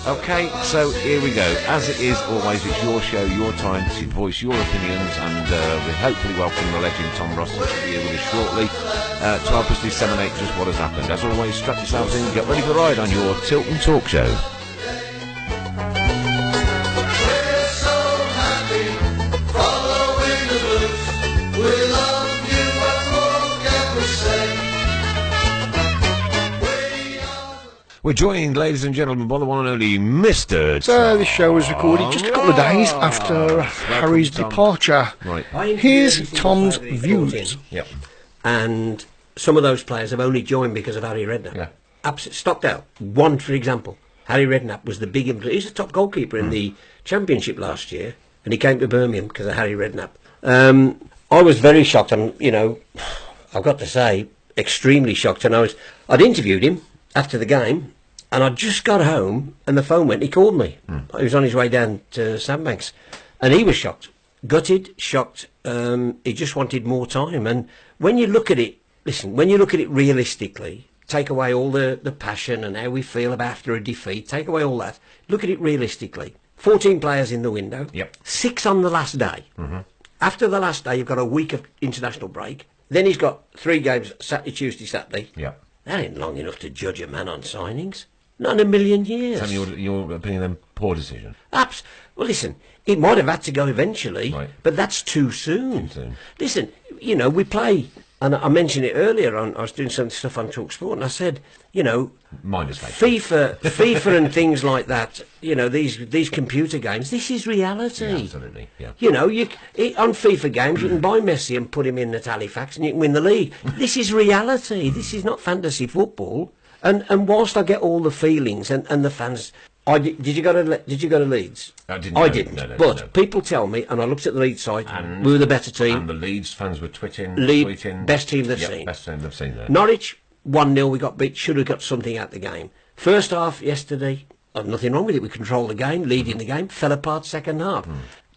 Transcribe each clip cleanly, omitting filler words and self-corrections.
Okay, so here we go. As it is always, it's your show, your time to voice your opinions, and we hopefully welcome the legend Tom Ross, who should be here with us shortly, to help us disseminate just what has happened. As always, strap yourselves in, get ready for the ride on your Tilton Talk Show. We're joined, ladies and gentlemen, by the one and only Mr. So this show was recorded just a couple of days after Harry's departure. Right. Here's Tom's views. Yep. And some of those players have only joined because of Harry Redknapp. Yeah. Stockdale, one for example. Harry Redknapp was the big influence. He's the top goalkeeper in the Championship last year, and he came to Birmingham because of Harry Redknapp. I was very shocked. I've got to say, extremely shocked. And I'd interviewed him after the game, and I just got home and the phone went. He called me. He was on his way down to Sandbanks, and he was shocked, gutted, shocked. He just wanted more time. And when you look at it, when you look at it realistically, take away all the passion and how we feel about after a defeat, take away all that, look at it realistically. 14 players in the window, 6 on the last day. After the last day, you've got a week of international break. Then he's got 3 games, Saturday, Tuesday, Saturday. That ain't long enough to judge a man on signings. Not in a million years. So your opinion then, poor decision? Well, listen, it might have had to go eventually, but that's too soon. Listen, we play, and I mentioned it earlier, I was doing some stuff on TalkSport, and I said, FIFA and things like that, these computer games, this is reality. Yeah, absolutely, yeah. On FIFA games, you can buy Messi and put him in at Halifax and you can win the league. This is reality. This is not fantasy football. And whilst I get all the feelings and the fans, did you go to Leeds? I didn't. No, but people tell me, and I looked at the Leeds side, and we were the better team. And the Leeds fans were tweeting. Best team they've seen. Best team they've seen there. Norwich, 1-0, we got beat, should have got something out the game. First half yesterday, nothing wrong with it, we controlled the game, leading the game, fell apart second half.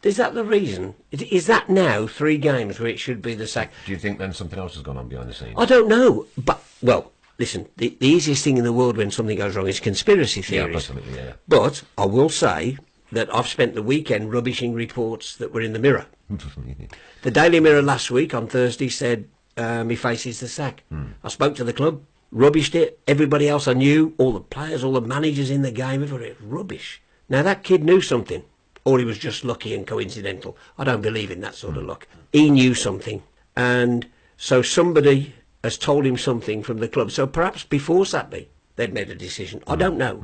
Is that the reason? Is that now 3 games where it should be the sack? Do you think then something else has gone on behind the scenes? I don't know, but, listen, the easiest thing in the world when something goes wrong is conspiracy theories. Yeah, absolutely, yeah. But I will say that I've spent the weekend rubbishing reports that were in the Mirror. The Daily Mirror last week on Thursday said he faces the sack. I spoke to the club, rubbished it. Everybody else I knew, all the players, all the managers in the game, everybody, rubbish. Now that kid knew something, or he was just lucky and coincidental. I don't believe in that sort of luck. He knew something, and so somebody has told him something from the club. So perhaps before Saturday they'd made a decision. I don't know.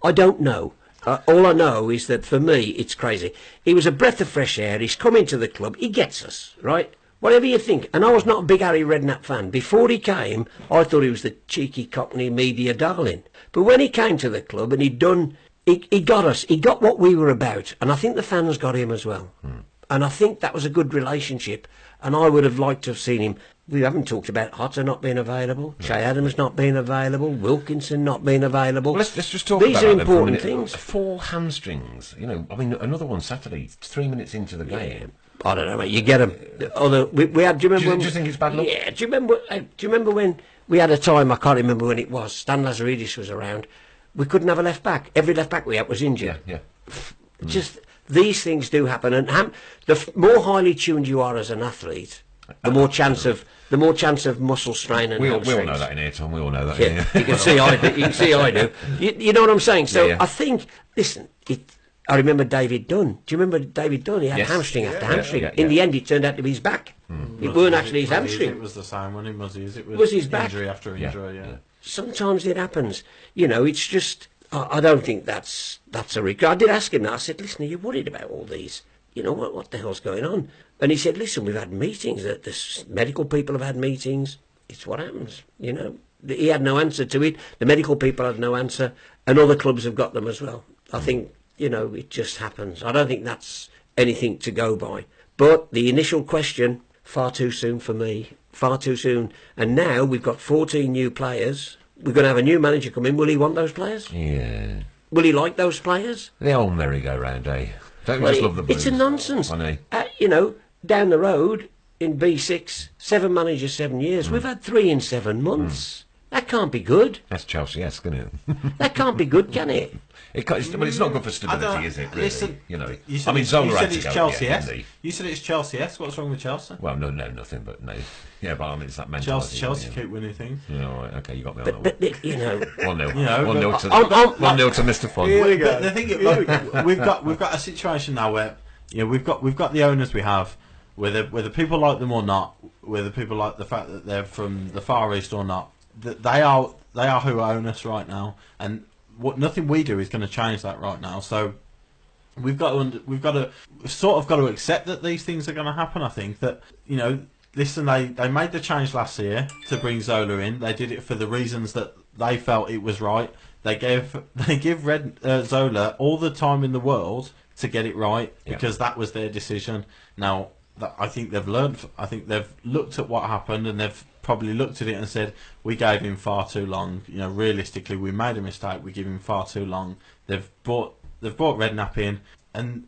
I don't know. All I know is that for me it's crazy. He was a breath of fresh air. He's come into the club. He gets us, right? Whatever you think. And I was not a big Harry Redknapp fan. Before he came, I thought he was the cheeky Cockney media darling. But when he came to the club and he got us. He got what we were about. And I think the fans got him as well. And I think that was a good relationship. And I would have liked to have seen him. We haven't talked about Hotter not being available, Che Adams not being available, Wilkinson not being available. Well, let's just talk These about are that important for a minute. things. 4 hamstrings. Another one Saturday, 3 minutes into the game. I don't know, mate. You get them. We had. Do you remember? Do you think it's bad luck? Yeah. Do you remember when we had a time? I can't remember when it was. Stan Lazaridis was around. We couldn't have a left back. Every left back we had was injured. Yeah. Just these things do happen, and the more highly tuned you are as an athlete, the more chance of muscle strain and we all hamstrings. know that in here, Tom. We all know that. Yeah, you can see I do. You can see I do. You know what I'm saying? So I think. Listen, I remember David Dunn. Do you remember David Dunn? He had hamstring after hamstring. In the end, it turned out to be his back. It weren't actually his hamstring. It was the same one. It was his back. Injury after injury. Yeah. Sometimes it happens. It's just. I don't think that's a regret. I did ask him that. I said, "Listen, are you worried about all these? What the hell's going on?" And he said, "Listen, we've had meetings. The medical people have had meetings. It's what happens. He had no answer to it. The medical people had no answer, and other clubs have got them as well. I think it just happens. I don't think that's anything to go by. But the initial question, far too soon for me. Far too soon. And now we've got 14 new players. We're going to have a new manager come in. Will he want those players? Yeah. Will he like those players? The old merry-go-round, eh? Don't we just love the blues? It's a nonsense. I know. Down the road in B6, 7 managers, 7 years. We've had 3 in 7 months. That can't be good. That's Chelsea-esque, isn't it? That can't be good, can it? Well, it's not good for stability, is it? Really? Listen, I mean, Zola you had said to it's go, Chelsea-esque. didn't he? You said it's Chelsea-esque. What's wrong with Chelsea? Well, no, nothing, but no. Yeah, but I mean, it's that mentality. Chelsea keep winning things. Yeah, all right, okay, you got me on that one. But 1-0. You know, 1-0 to, I'm- 1-0 to Mr. Fon. But the thing is, we've got a situation now where we've got the owners we have, whether people like them or not, whether people like the fact that they're from the Far East or not, that they are who own us right now, and nothing we do is going to change that right now. So we've got to accept that these things are going to happen. I think that listen, they made the change last year to bring Zola in. They did it for the reasons that they felt it was right. They give Zola all the time in the world to get it right because that was their decision. Now, I think they've learned. I think they've looked at what happened and they've probably looked at it and said, we gave him far too long. Realistically, we made a mistake. We gave him far too long. They've brought Redknapp in, and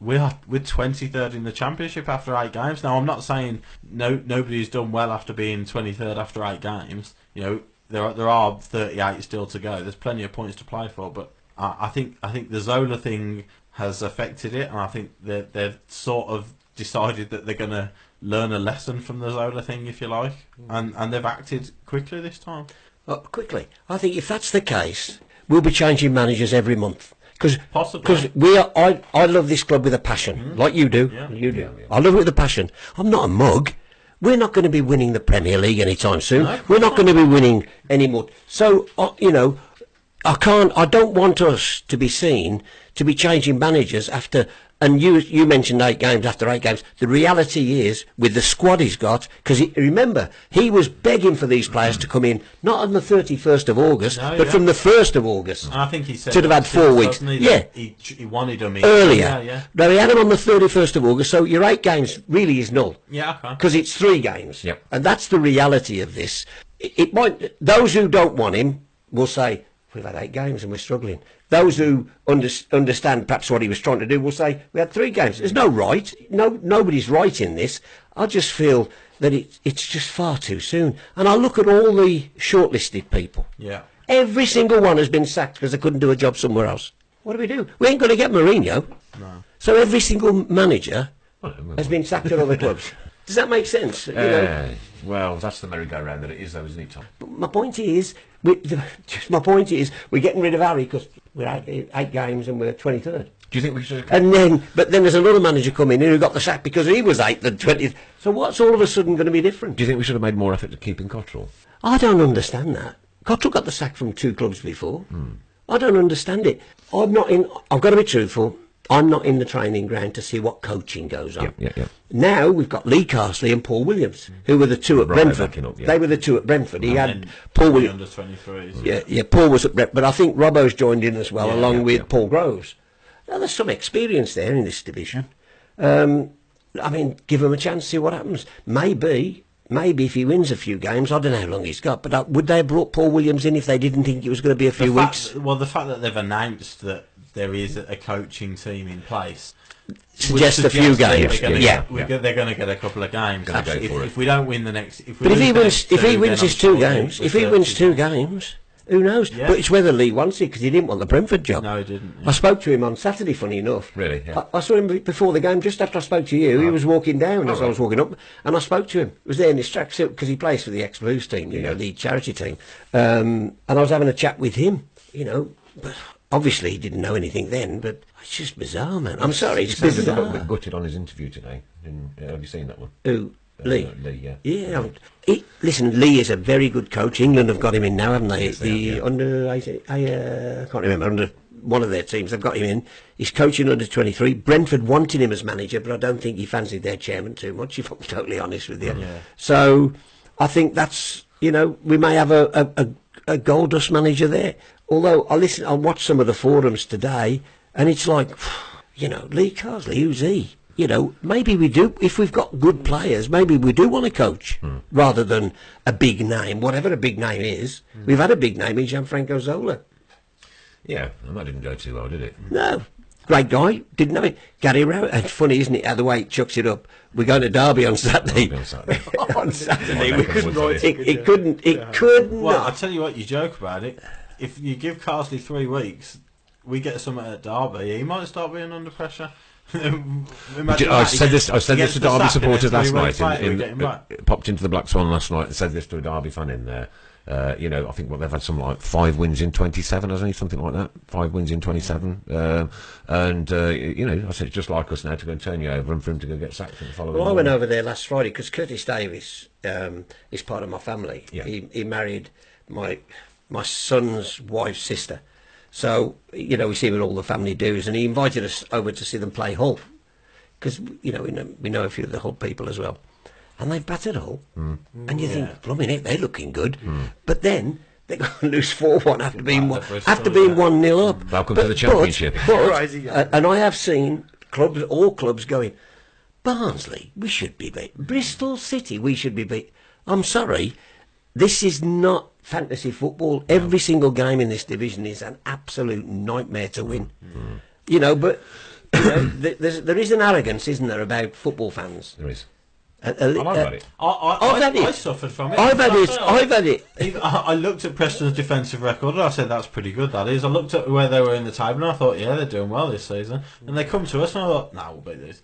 we're 23rd in the Championship after 8 games. Now, I'm not saying nobody's done well after being 23rd after 8 games. There are 38 still to go. There's plenty of points to play for, but I think the Zola thing has affected it, and I think they've sort of decided that they're going to learn a lesson from the Zola thing, if you like, and they've acted quickly this time. Quickly. I think if that's the case, we'll be changing managers every month. Because I love this club with a passion, like you do. Yeah. You do. I love it with a passion. I'm not a mug. We're not going to be winning the Premier League anytime soon. No, we're not going to be winning anymore. So, I don't want us to be seen to be changing managers after. And you mentioned 8 games after 8 games. The reality is, with the squad he's got, because remember, he was begging for these players to come in, not on the 31st of August, but from the 1st of August. And I think he said should have had 4 weeks. He wanted them in Earlier. Yeah. No, he had them on the 31st of August, so your 8 games really is null. Yeah, okay. Because it's 3 games. Yep. And that's the reality of this. It might. Those who don't want him will say, we've had 8 games and we're struggling. Those who understand perhaps what he was trying to do will say, we had 3 games. There's no right. Nobody's right in this. I just feel that it's just far too soon. And I look at all the shortlisted people. Yeah. Every single one has been sacked because they couldn't do a job somewhere else. What do? We ain't going to get Mourinho. No. So every single manager has been sacked at other clubs. Does that make sense? Well, that's the merry-go-round that it is, though, isn't it, Tom? But my point is, we're getting rid of Harry because we're 8 games and we're 23rd. Do you think we should? But then there's another manager coming in who got the sack because he was 8th and 20th. So what's all of a sudden going to be different? Do you think we should have made more effort to keeping Cottrell? I don't understand that. Cottrell got the sack from 2 clubs before. I don't understand it. I've got to be truthful. I'm not in the training ground to see what coaching goes on. Yeah. Now we've got Lee Carsley and Paul Williams, who were the 2 at Brentford. They were the 2 at Brentford. He had Paul Williams. Under 23s. Yeah, Paul was at Brentford, but I think Robbo's joined in as well, along with Paul Groves. Now there's some experience there in this division. Give him a chance, see what happens. Maybe if he wins a few games, I don't know how long he's got, but would they have brought Paul Williams in if they didn't think it was going to be a few weeks? Well, the fact that they've announced that there is a coaching team in place suggests a few games. They're going to get a couple of games. If we don't win the next, if he wins his 2 games, who knows? Yeah. But it's whether Lee wants it because he didn't want the Brentford job. No, he didn't. Yeah. I spoke to him on Saturday, funny enough. Really? Yeah. I saw him before the game, just after I spoke to you. He was walking down as I was walking up, and I spoke to him. He was there in his tracksuit because he plays for the ex-Blues team, the charity team. And I was having a chat with him, but obviously he didn't know anything then, but it's just bizarre, man. I'm sorry, it's bizarre. He got a bit gutted on his interview today. Have you seen that one? Who? Lee? Lee, yeah. Yeah. Listen, Lee is a very good coach. England have got him in now, haven't they? Yes, Under, I can't remember, under one of their teams, they've got him in. He's coaching under 23. Brentford wanted him as manager, but I don't think he fancied their chairman too much, if I'm totally honest with you. Yeah. So I think that's, we may have a gold dust manager there. Although I watched some of the forums today, and it's like, Lee Carsley, who's he? Maybe we do, if we've got good players, maybe we do want to coach rather than a big name, whatever a big name is. We've had a big name in Gianfranco Zola. Yeah, and that didn't go too well, did it? No. Great guy, didn't know it. Gary Rowe, and funny, isn't it, how the way he chucks it up. We're going to Derby on Saturday. Derby on Saturday. On Saturday, My we neck of couldn't. woods, that is. It could Well, I not. tell you what, you joke about it. If you give Carsley 3 weeks, we get something at Derby, he might start being under pressure. I said this to Derby supporters last night. Popped into the Black Swan last night and said this to a Derby fan in there. You know, I think they've had something like 5 wins in 27, hasn't he? Something like that. 5 wins in 27. You know, I said, it's just like us now to go and turn you over and for him to go get sacked for the following. Well, I went over there last Friday because Curtis Davis is part of my family. Yeah. He married my son's wife's sister. So, you know, we see what all the family do's, and he invited us over to see them play Hull. Because, you know, we know a few of the Hull people as well. And they battered Hull. And you think, blimey, heck, they're looking good. But then they're going to lose 4-1 after being 1-0 up. Welcome to the Championship. And I have seen all clubs going, Barnsley, we should be beat. Bristol City, we should be beat. I'm sorry, this is not fantasy football. Every single game in this division is an absolute nightmare to win. You know, but you know, there is an arrogance, isn't there, about football fans? There is. I've had it. I suffered from it. I've had it. I looked at Preston's defensive record and I said, that's pretty good, that is. I looked at where they were in the table and I thought, yeah, they're doing well this season. And they come to us and I thought, no, we'll beat this.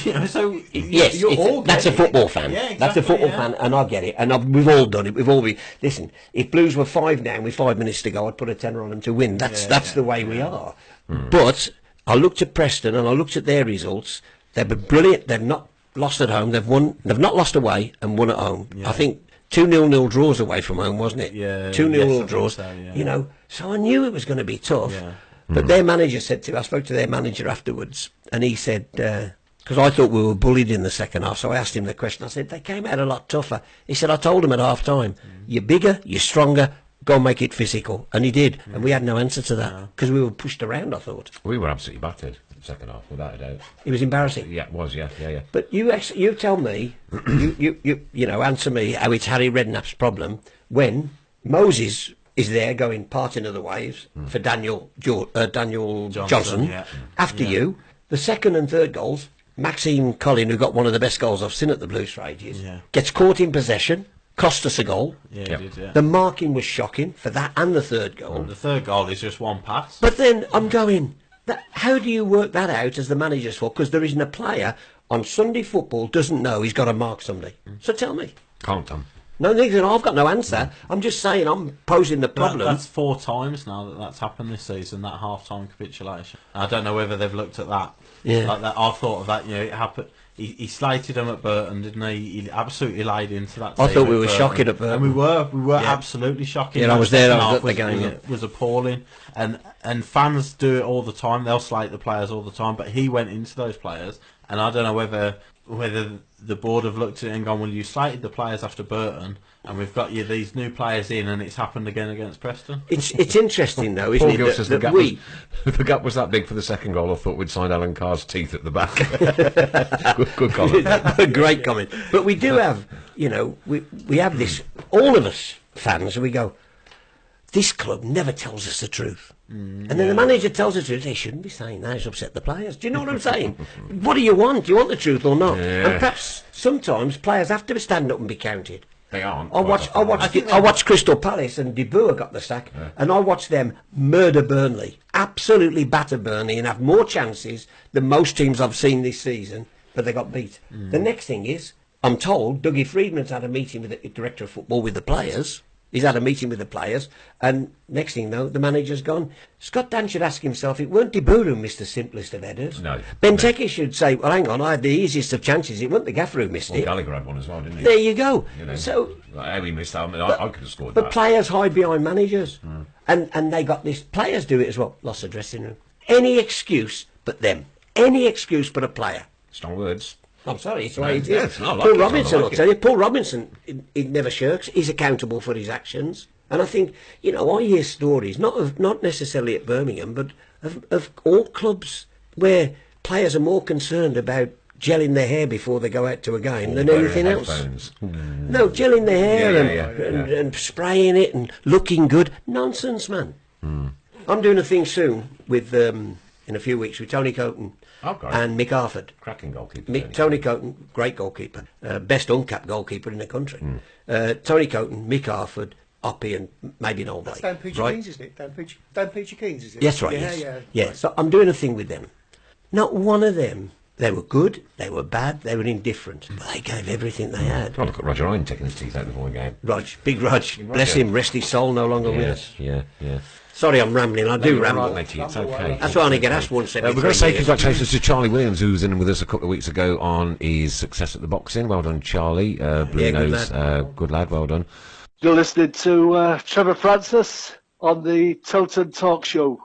You know, so yes, that's a football fan. Yeah, exactly, that's a football fan, and I get it. And we've all done it. We've all been. Listen, if Blues were 5 down with 5 minutes to go, I'd put a tenner on them to win. That's the way we are. But I looked at Preston and I looked at their results. They've been brilliant. They've not lost at home. They've won. They've not lost away and won at home. I think 2-0 draws away from home, wasn't it? Yeah, 2-0 draws. So, yeah. You know, so I knew it was going to be tough. Yeah. But their manager said to me, I spoke to their manager afterwards, and he said, because I thought we were bullied in the second half, so I asked him the question. I said, they came out a lot tougher. He said, I told him at half time, you're bigger, you're stronger, go and make it physical. And he did, and we had no answer to that, because we were pushed around, I thought. We were absolutely battered in the second half, without a doubt. It was embarrassing. Yeah, it was, yeah. But you tell me, you know, answer me how it's Harry Redknapp's problem when Moses is there going parting of the waves for Daniel Johnson. After you, the second and third goals, Maxime Collin, who got one of the best goals I've seen at the Blues for ages, gets caught in possession, cost us a goal. Yeah, he did, yeah. The marking was shocking for that and the third goal. The third goal is just one pass. But then I'm going, how do you work that out as the manager's fault? Because there isn't a player on Sunday football doesn't know he's got to mark somebody. So tell me. Can't them. No, I've got no answer. I'm just saying I'm posing the problem. That's 4 times now that's happened this season, that half-time capitulation. I don't know whether they've looked at that. Yeah. Like that. I've thought of that, you know, it happened. He slated them at Burton, didn't he? He absolutely laid into that team. I thought we were shocking at Burton. And we were absolutely shocking. Yeah, I was there, I was at the game. It was appalling. And fans do it all the time. They'll slate the players all the time, but he went into those players, and I don't know whether the board have looked at it and gone, well, you slated the players after Burton, and we've got you these new players in, and it's happened again against Preston. It's interesting though, isn't Paul it? Gill says That the gap was that big for the second goal. I thought we'd signed Alan Carr's teeth at the back. good comment. Great comment. But we do have, you know, we have this. All of us fans, we go, this club never tells us the truth. And then the manager tells the truth. They shouldn't be saying that. It's upset the players. Do you know what I'm saying? What do you want? Do you want the truth or not? Yeah. And perhaps sometimes players have to stand up and be counted. They aren't. I watched Crystal Palace and De Boer got the sack, and I watched them murder Burnley, absolutely batter Burnley, and have more chances than most teams I've seen this season, but they got beat. The next thing is, I'm told Dougie Friedman's had a meeting with the director of football with the players. He's had a meeting with the players, and next thing you know, the manager's gone. Scott Dan should ask himself, it weren't De Boer who missed the simplest of headers. No. Benteke should say, well, hang on, I had the easiest of chances. It weren't the gaffer who missed it. Gallagher had one as well, didn't he? There you go. You know, So, how he missed that, I mean, I could have scored but that. players hide behind managers, and they got this. Players do it as well. Lost the dressing room. Any excuse but them. Any excuse but a player. Strong words. I'm sorry, it's the way it Yeah, is. I like Paul it, Robinson, I like I'll it. tell you. Paul Robinson, he never shirks. He's accountable for his actions. And I think, you know, I hear stories, not necessarily at Birmingham, but of all clubs where players are more concerned about gelling their hair before they go out to a game than anything else. Headphones. No, gelling their hair Yeah, and spraying it and looking good. Nonsense, man. I'm doing a thing soon with in a few weeks with Tony Coton Oh, great. and Mick Harford. Cracking goalkeeper. Tony Coton, great goalkeeper, best uncapped goalkeeper in the country. Tony Coton, Mick Harford, Oppie, and maybe an Old That's Blake. Dan Peachy Right? Keynes, isn't it? Dan Peachy Keynes, is it? Yes, right. Yeah, yes. yeah. So I'm doing a thing with them. Not one of them. They were good. They were bad. They were indifferent. But they gave everything they had. Oh, look at Roger Ryan taking his teeth out before the game. Big Rog, bless him, rest his soul, no longer with us. Yeah. Sorry, I'm rambling. I do You're ramble. right, matey, it's okay. That's why I only get asked once every We've got 3 to say years. congratulations to Charlie Williams, who was in with us a couple of weeks ago on his success at the boxing. Well done, Charlie. Blue Yeah, good Nose, good lad, well done. You're listening to Trevor Francis on the Tilton Talk Show.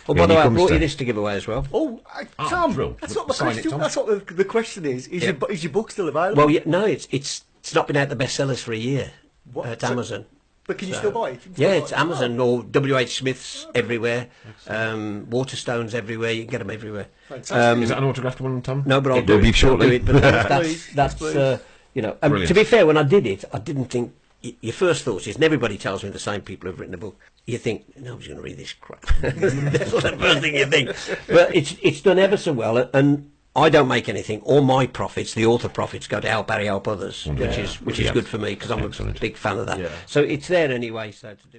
Oh, Yeah, by the he way, I comes brought to- you this to give away as well. Oh, Tom, thrill. that's not the Sign it, question. Tom. That's what the question is. Is your book still available? Well, yeah, no, it's not been out the bestsellers for a year What? at So- Amazon. But can you still buy it? You can Yeah, still it's buy it? Amazon or W.H. Smith's everywhere. Waterstones everywhere. You can get them everywhere. Fantastic. Is that an autographed one, Tom? No, but I'll It do will be it. shortly. I'll do it, but Please, that's please. you know. Brilliant. To be fair, when I did it, I didn't think. Your first thoughts is, and everybody tells me the same people who've written the book. You think nobody's going to read this crap. That's the first thing you think. But it's done ever so well, and I don't make anything. All my profits, the author profits, go to help Barry help others, which is good for me because I'm Excellent. a big fan of that. Yeah. So it's there anyway. So to do.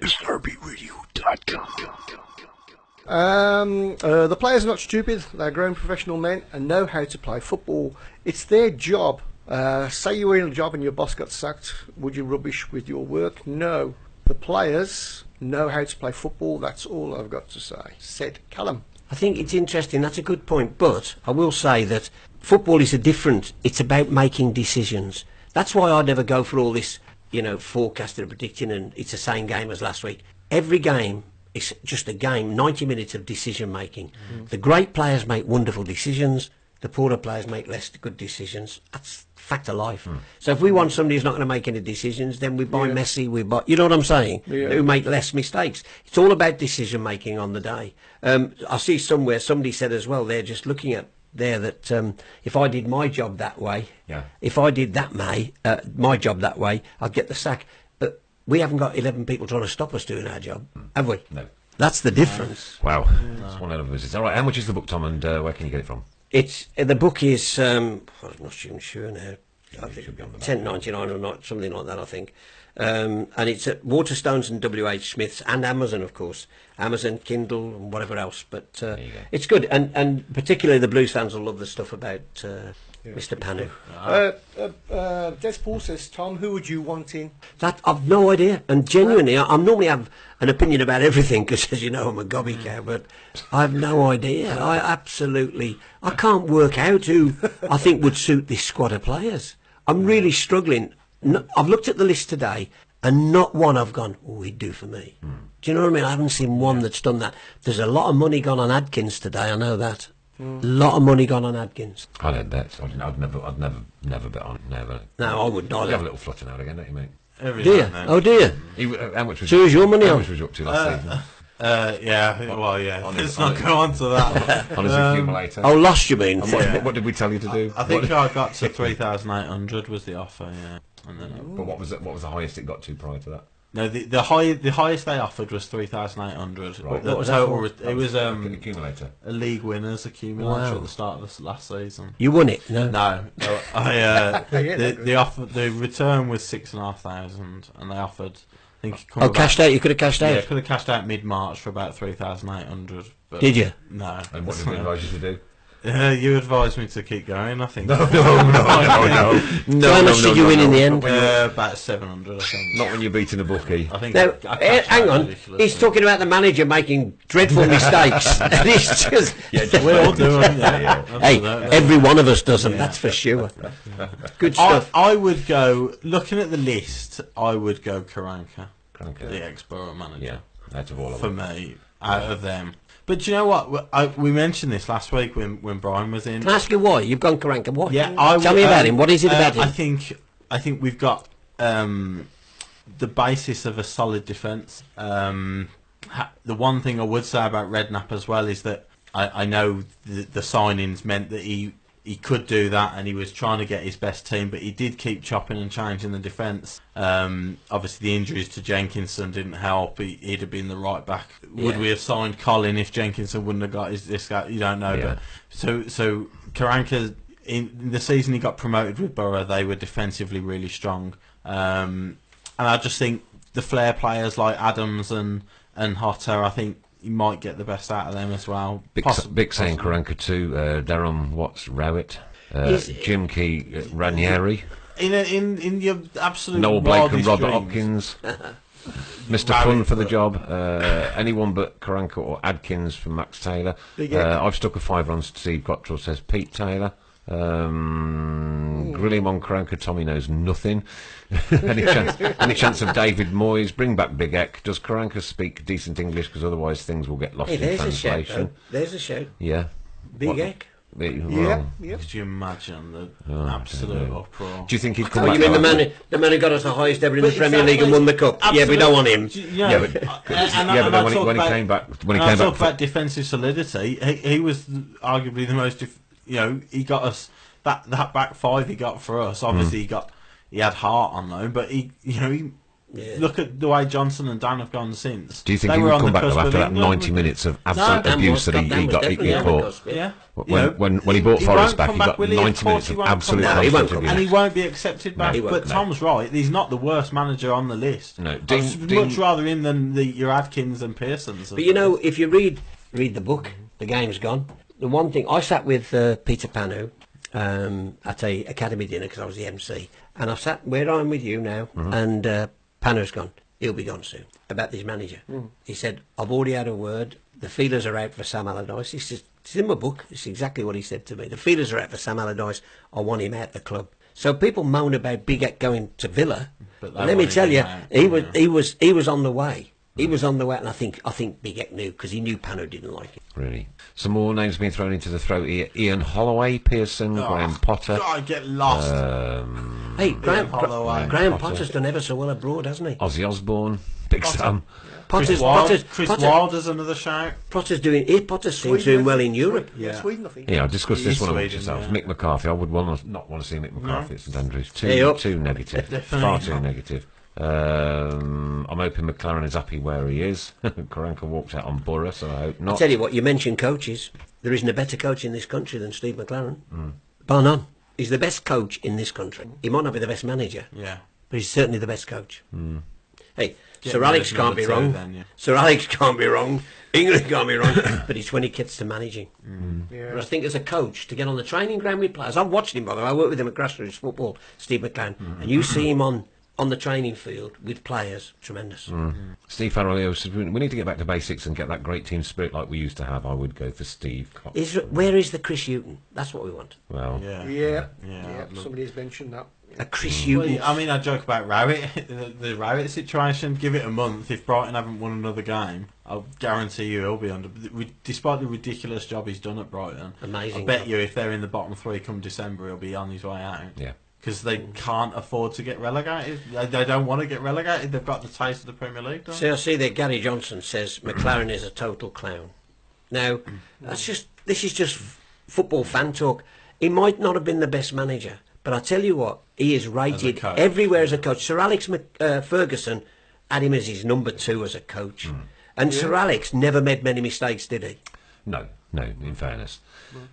The players are not stupid. They're grown professional men and know how to play football. It's their job. Say you were in a job and your boss got sacked. Would you rubbish with your work? No. The players know how to play football. That's all I've got to say. Said Callum. I think it's interesting. That's a good point. But I will say that football is it's about making decisions. That's why I never go for all this, forecasting and predicting, and it's the same game as last week. Every game is just a game, 90 minutes of decision making. The great players make wonderful decisions. The poorer players make less good decisions. That's fact of life. So if we want somebody who's not going to make any decisions, then we buy Messi, you know what I'm saying? Yeah. Who make less mistakes. It's all about decision making on the day. I see somewhere somebody said as well, they're just looking at there that if I did my job that way, if I did my job that way, I'd get the sack. But we haven't got 11 people trying to stop us doing our job, have we? No. That's the difference. Wow. That's one hell of a visit. All right, how much is the book, Tom, and where can you get it from? It's the book is I'm not even sure now. I It think should be on the back. $10.99 or not, something like that. I think, and it's at Waterstones and W.H. Smith's and Amazon, of course, Amazon, Kindle, and whatever else. But you go. it's good, and particularly the Blues fans will love the stuff about Mr. Panu. Des Paul says, Tom, who would you want in? That I've no idea, and genuinely, I normally have an opinion about everything because, as you know, I'm a gobby cow. But I have no idea. I can't work out who I think would suit this squad of players. I'm really struggling. I've looked at the list today, and not one I've gone, oh, he'd do for me. Do you know what I mean? I haven't seen one that's done that. There's a lot of money gone on Adkins today. I know that. A lot of money gone on Adkins. I'd had that. I'd never bet on. Never. No, I would not. You have a little flutter now and again, don't you, mate? Every Dear, now and then. oh dear. How much was So is your money How on? much was you up to last season? Let's not go on to that. On his accumulator. Oh, lost you mean? What did we tell you to do? I think I got to 3,800 was the offer, yeah. And then, But what was the highest it got to prior to that? no, the highest they offered was 3,800. Right. The What was that total for? it was Accumulator. a league winners accumulator Wow. at the start of the last season. You won it? No. No, the return was 6,500, and they offered. I think. Oh, cashed out. You could have cashed Yeah, out. could have cashed out mid-March for about 3,800. Did you? No. And what did we advise you to do? You advised me to keep going. I think. No. So how much did you win in the end? About 700, I think. Not when you're beating a bookie. I think. Now, I cashed hang out on. ridiculously. He's talking about the manager making dreadful mistakes. And he's just, We all do them. Yeah. hey, Absolutely. every one of us does them. That's for sure. Good stuff. I would go, looking at the list, I would go Karanka, Okay. the ex-Borough manager, Yeah, out of all of for them. me, out of them. But do you know what? We mentioned this last week when Brian was in. Can I ask you why? You've gone Karanka. Why? Yeah, Tell me about him. What is it about him? I think we've got the basis of a solid defence. The one thing I would say about Redknapp as well is that I know the signings meant that he he could do that, and he was trying to get his best team, but he did keep chopping and changing the defence. Obviously, the injuries to Jenkinson didn't help. He'd have been the right back. Would we have signed Colin if Jenkinson wouldn't have got this guy? You don't know. Yeah. But so Karanka, in the season he got promoted with Borough, they were defensively really strong. And I just think the flair players like Adams and Hotter, I think you might get the best out of them as well. Big saying Karanka too. Darren Watts Rowett, Jim Key Ranieri, In your absolute Noel Blake and wildest Robert dreams. Hopkins. Mr. Fun for the job. Anyone but Karanka or Adkins from Max Taylor. I've stuck a £5 on Steve Cottrell, says Pete Taylor. Grilling on Karanka, Tommy knows nothing. any chance of David Moyes? Bring back Big Eck. Does Karanka speak decent English? Because otherwise things will get lost Hey, in there's a translation. shout, though. There's a shout. Yeah. Big Eck. Yeah, yeah. Could you imagine the absolute uproar? Do you think he'd come Oh, back? you mean like the man who got us the highest ever in the But Premier League and won the cup? Yeah, we don't want him. Yeah, but then when he came back, talk about defensive solidity, he was arguably the most. He got us that back five he got for us. Obviously, he had heart on loan, but he look at the way Johnson and Dan have gone since. Do you think They he were would on come the back cusp after of that England, 90 wouldn't minutes of absolute Dan abuse was- that Dan he was got? definitely He on the caught. cusp, yeah. Yeah. When he brought He Forrest won't back, come he got will he? 90 Of course minutes he of won't come absolute back. No, he won't constant come And abuse. he won't be accepted back. he won't, But no. Tom's right. He's not the worst manager on the list. No, I'd Dean- much rather him than your Adkins and Pearsons. But if you read the book, The Game's Gone. The one thing I sat with Peter Panu at a academy dinner because I was the MC, and I sat where I'm with you now, and Panu's gone. He'll be gone soon. About this manager, he said, "I've already had a word. The feelers are out for Sam Allardyce." He says, "It's in my book. It's exactly what he said to me. The feelers are out for Sam Allardyce. I want him out the club." So people moan about Big Eck going to Villa, But but let me they tell you, wanted him out, he was on the way. He was on the way, and I think Big Eck knew because he knew Pano didn't like it. Really. Some more names being thrown into the throat here. Ian Holloway, Pearson, Graham Potter. God, get lost. Hey, Graham Holloway. Potter's done ever so well abroad, hasn't he? Ozzy Osbourne, Big Sam. Chris Wilder's another shout. Potter's seems doing well in Europe. Yeah, Sweden, I think. Yeah, I discussed this He's one amongst Sweden, yourselves. yeah. Mick McCarthy. I would not want to see Mick McCarthy at St Andrews. Hey, up. Too negative. Definitely Far too not. negative. I'm hoping McLaren is happy where he is. Karanka walked out on Borough, so I hope I not. tell you what, you mentioned coaches. There isn't a better coach in this country than Steve McLaren. Bar none. He's the best coach in this country. He might not be the best manager, Yeah. but he's certainly the best coach. Hey, Get Sir rid of Alex can't be number two wrong. then, yeah. Sir Alex can't be wrong. England can't be wrong. But it's when it gets to managing. Yeah. But I think as a coach, to get on the training ground with players, I've watched him, by the way. I worked with him at grassroots football, Steve McLaren. And you see him on the training field with players, tremendous. Steve Farrell said we need to get back to basics and get that great team spirit like we used to have. I would go for Steve. Where is the Chris Hughton? That's what we want. Well, Yeah. Yeah. Somebody's mentioned that. A Chris Well, Hughton. I mean, I joke about Rowett, the Rowett situation. Give it a month. If Brighton haven't won another game, I'll guarantee you he'll be under. Despite the ridiculous job he's done at Brighton, Amazing I bet job. you if they're in the bottom three come December, he'll be on his way out. yeah. Because they can't afford to get relegated. They don't want to get relegated. They've got the taste of the Premier League. Don't they? So I see that Gary Johnson says McLaren is a total clown. Now, this is just football fan talk. He might not have been the best manager, but I tell you what, he is rated coach. everywhere as a coach. Sir Alex Ferguson had him as his number 2 as a coach. And Sir Alex never made many mistakes, did he? No, in fairness.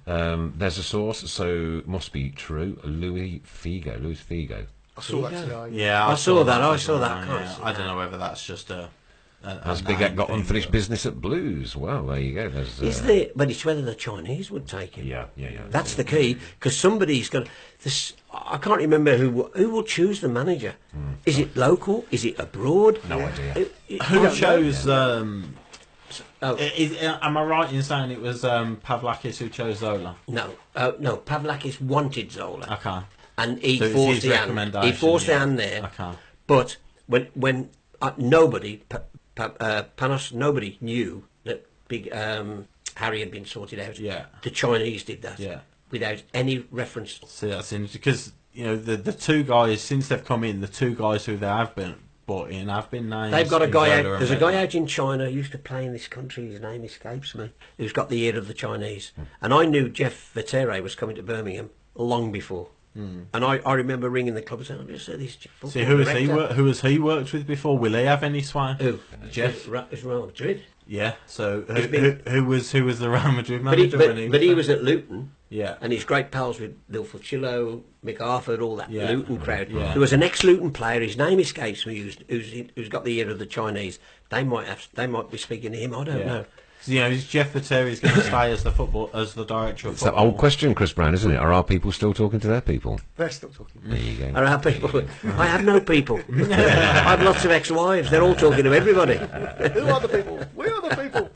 There's a source, so must be true. Louis Figo. I saw that today. Yeah, I saw that. I as saw well, that. Can't yeah. see I don't that. know whether that's just a Has Big Ed got thing, unfinished but- business at Blues? Well, there you go. There's, Is there? But it's whether the Chinese would take him. Yeah. That's the key, because somebody's got this. I can't remember who will choose the manager. Is it local? Is it abroad? No idea. Who chose? Oh. Am I right in saying it was Pavlakis who chose Zola? No, no. Pavlakis wanted Zola, Okay. and he So it's forced his the hand. recommendation, He forced the yeah. hand there. Okay. But when nobody, Panos, nobody knew that Big Harry had been sorted out. Yeah. The Chinese did that. Yeah. Without any reference. See, that's interesting because the two guys since they've come in, the two guys who they have been brought in have been names. They've got a guy Zola out. and There's a guy Redknapp. out in China who used to play in this country. His name escapes me. Who's got the ear of the Chinese. And I knew Jeff Vettere was coming to Birmingham long before. And I remember ringing the club and saying, "I just said this." See, who has he worked with before? Will he have any sway? Who? Jeff. It's Real Madrid. Yeah. So been- who was the Real Madrid But he, manager but, when but he there? was at Luton. Yeah. And he's great pals with Lil Fucillo, Mick Arthur, all that Yeah. Luton crowd. Yeah. There was an ex-Luton player. His name escapes me. Who's got the ear of the Chinese. They might be speaking to him. I don't know. So, is Jeff Vitteri's going to stay as the director of It's that football? old question, Chris Brown, isn't it? Are our people still talking to their people? They're still talking. There you go. Are our people? I have no people. I have lots of ex-wives. They're all talking to everybody. Who are the people? We are the people.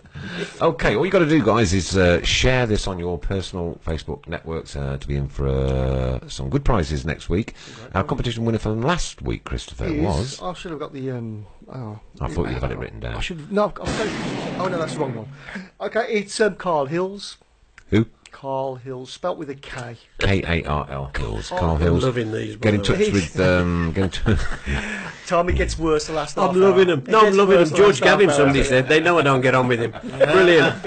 Okay, all you got to do, guys, is share this on your personal Facebook networks to be in for some good prizes next week. Our competition winner from last week, Christopher, was... I should have got the. I thought you'd had it written I down. should. No, I've got oh no, that's the wrong one. Okay, it's Carl Hills. Who? Carl Hills, spelt with a K. K-A-R-L Hills. Carl I'm Hills. loving these, Get in by the touch way. with... get in Time it gets worse the last half I'm loving hour. them. It No, I'm gets loving worse them. the George last half Gavin, hour. somebody said. They know I don't get on with him. Brilliant.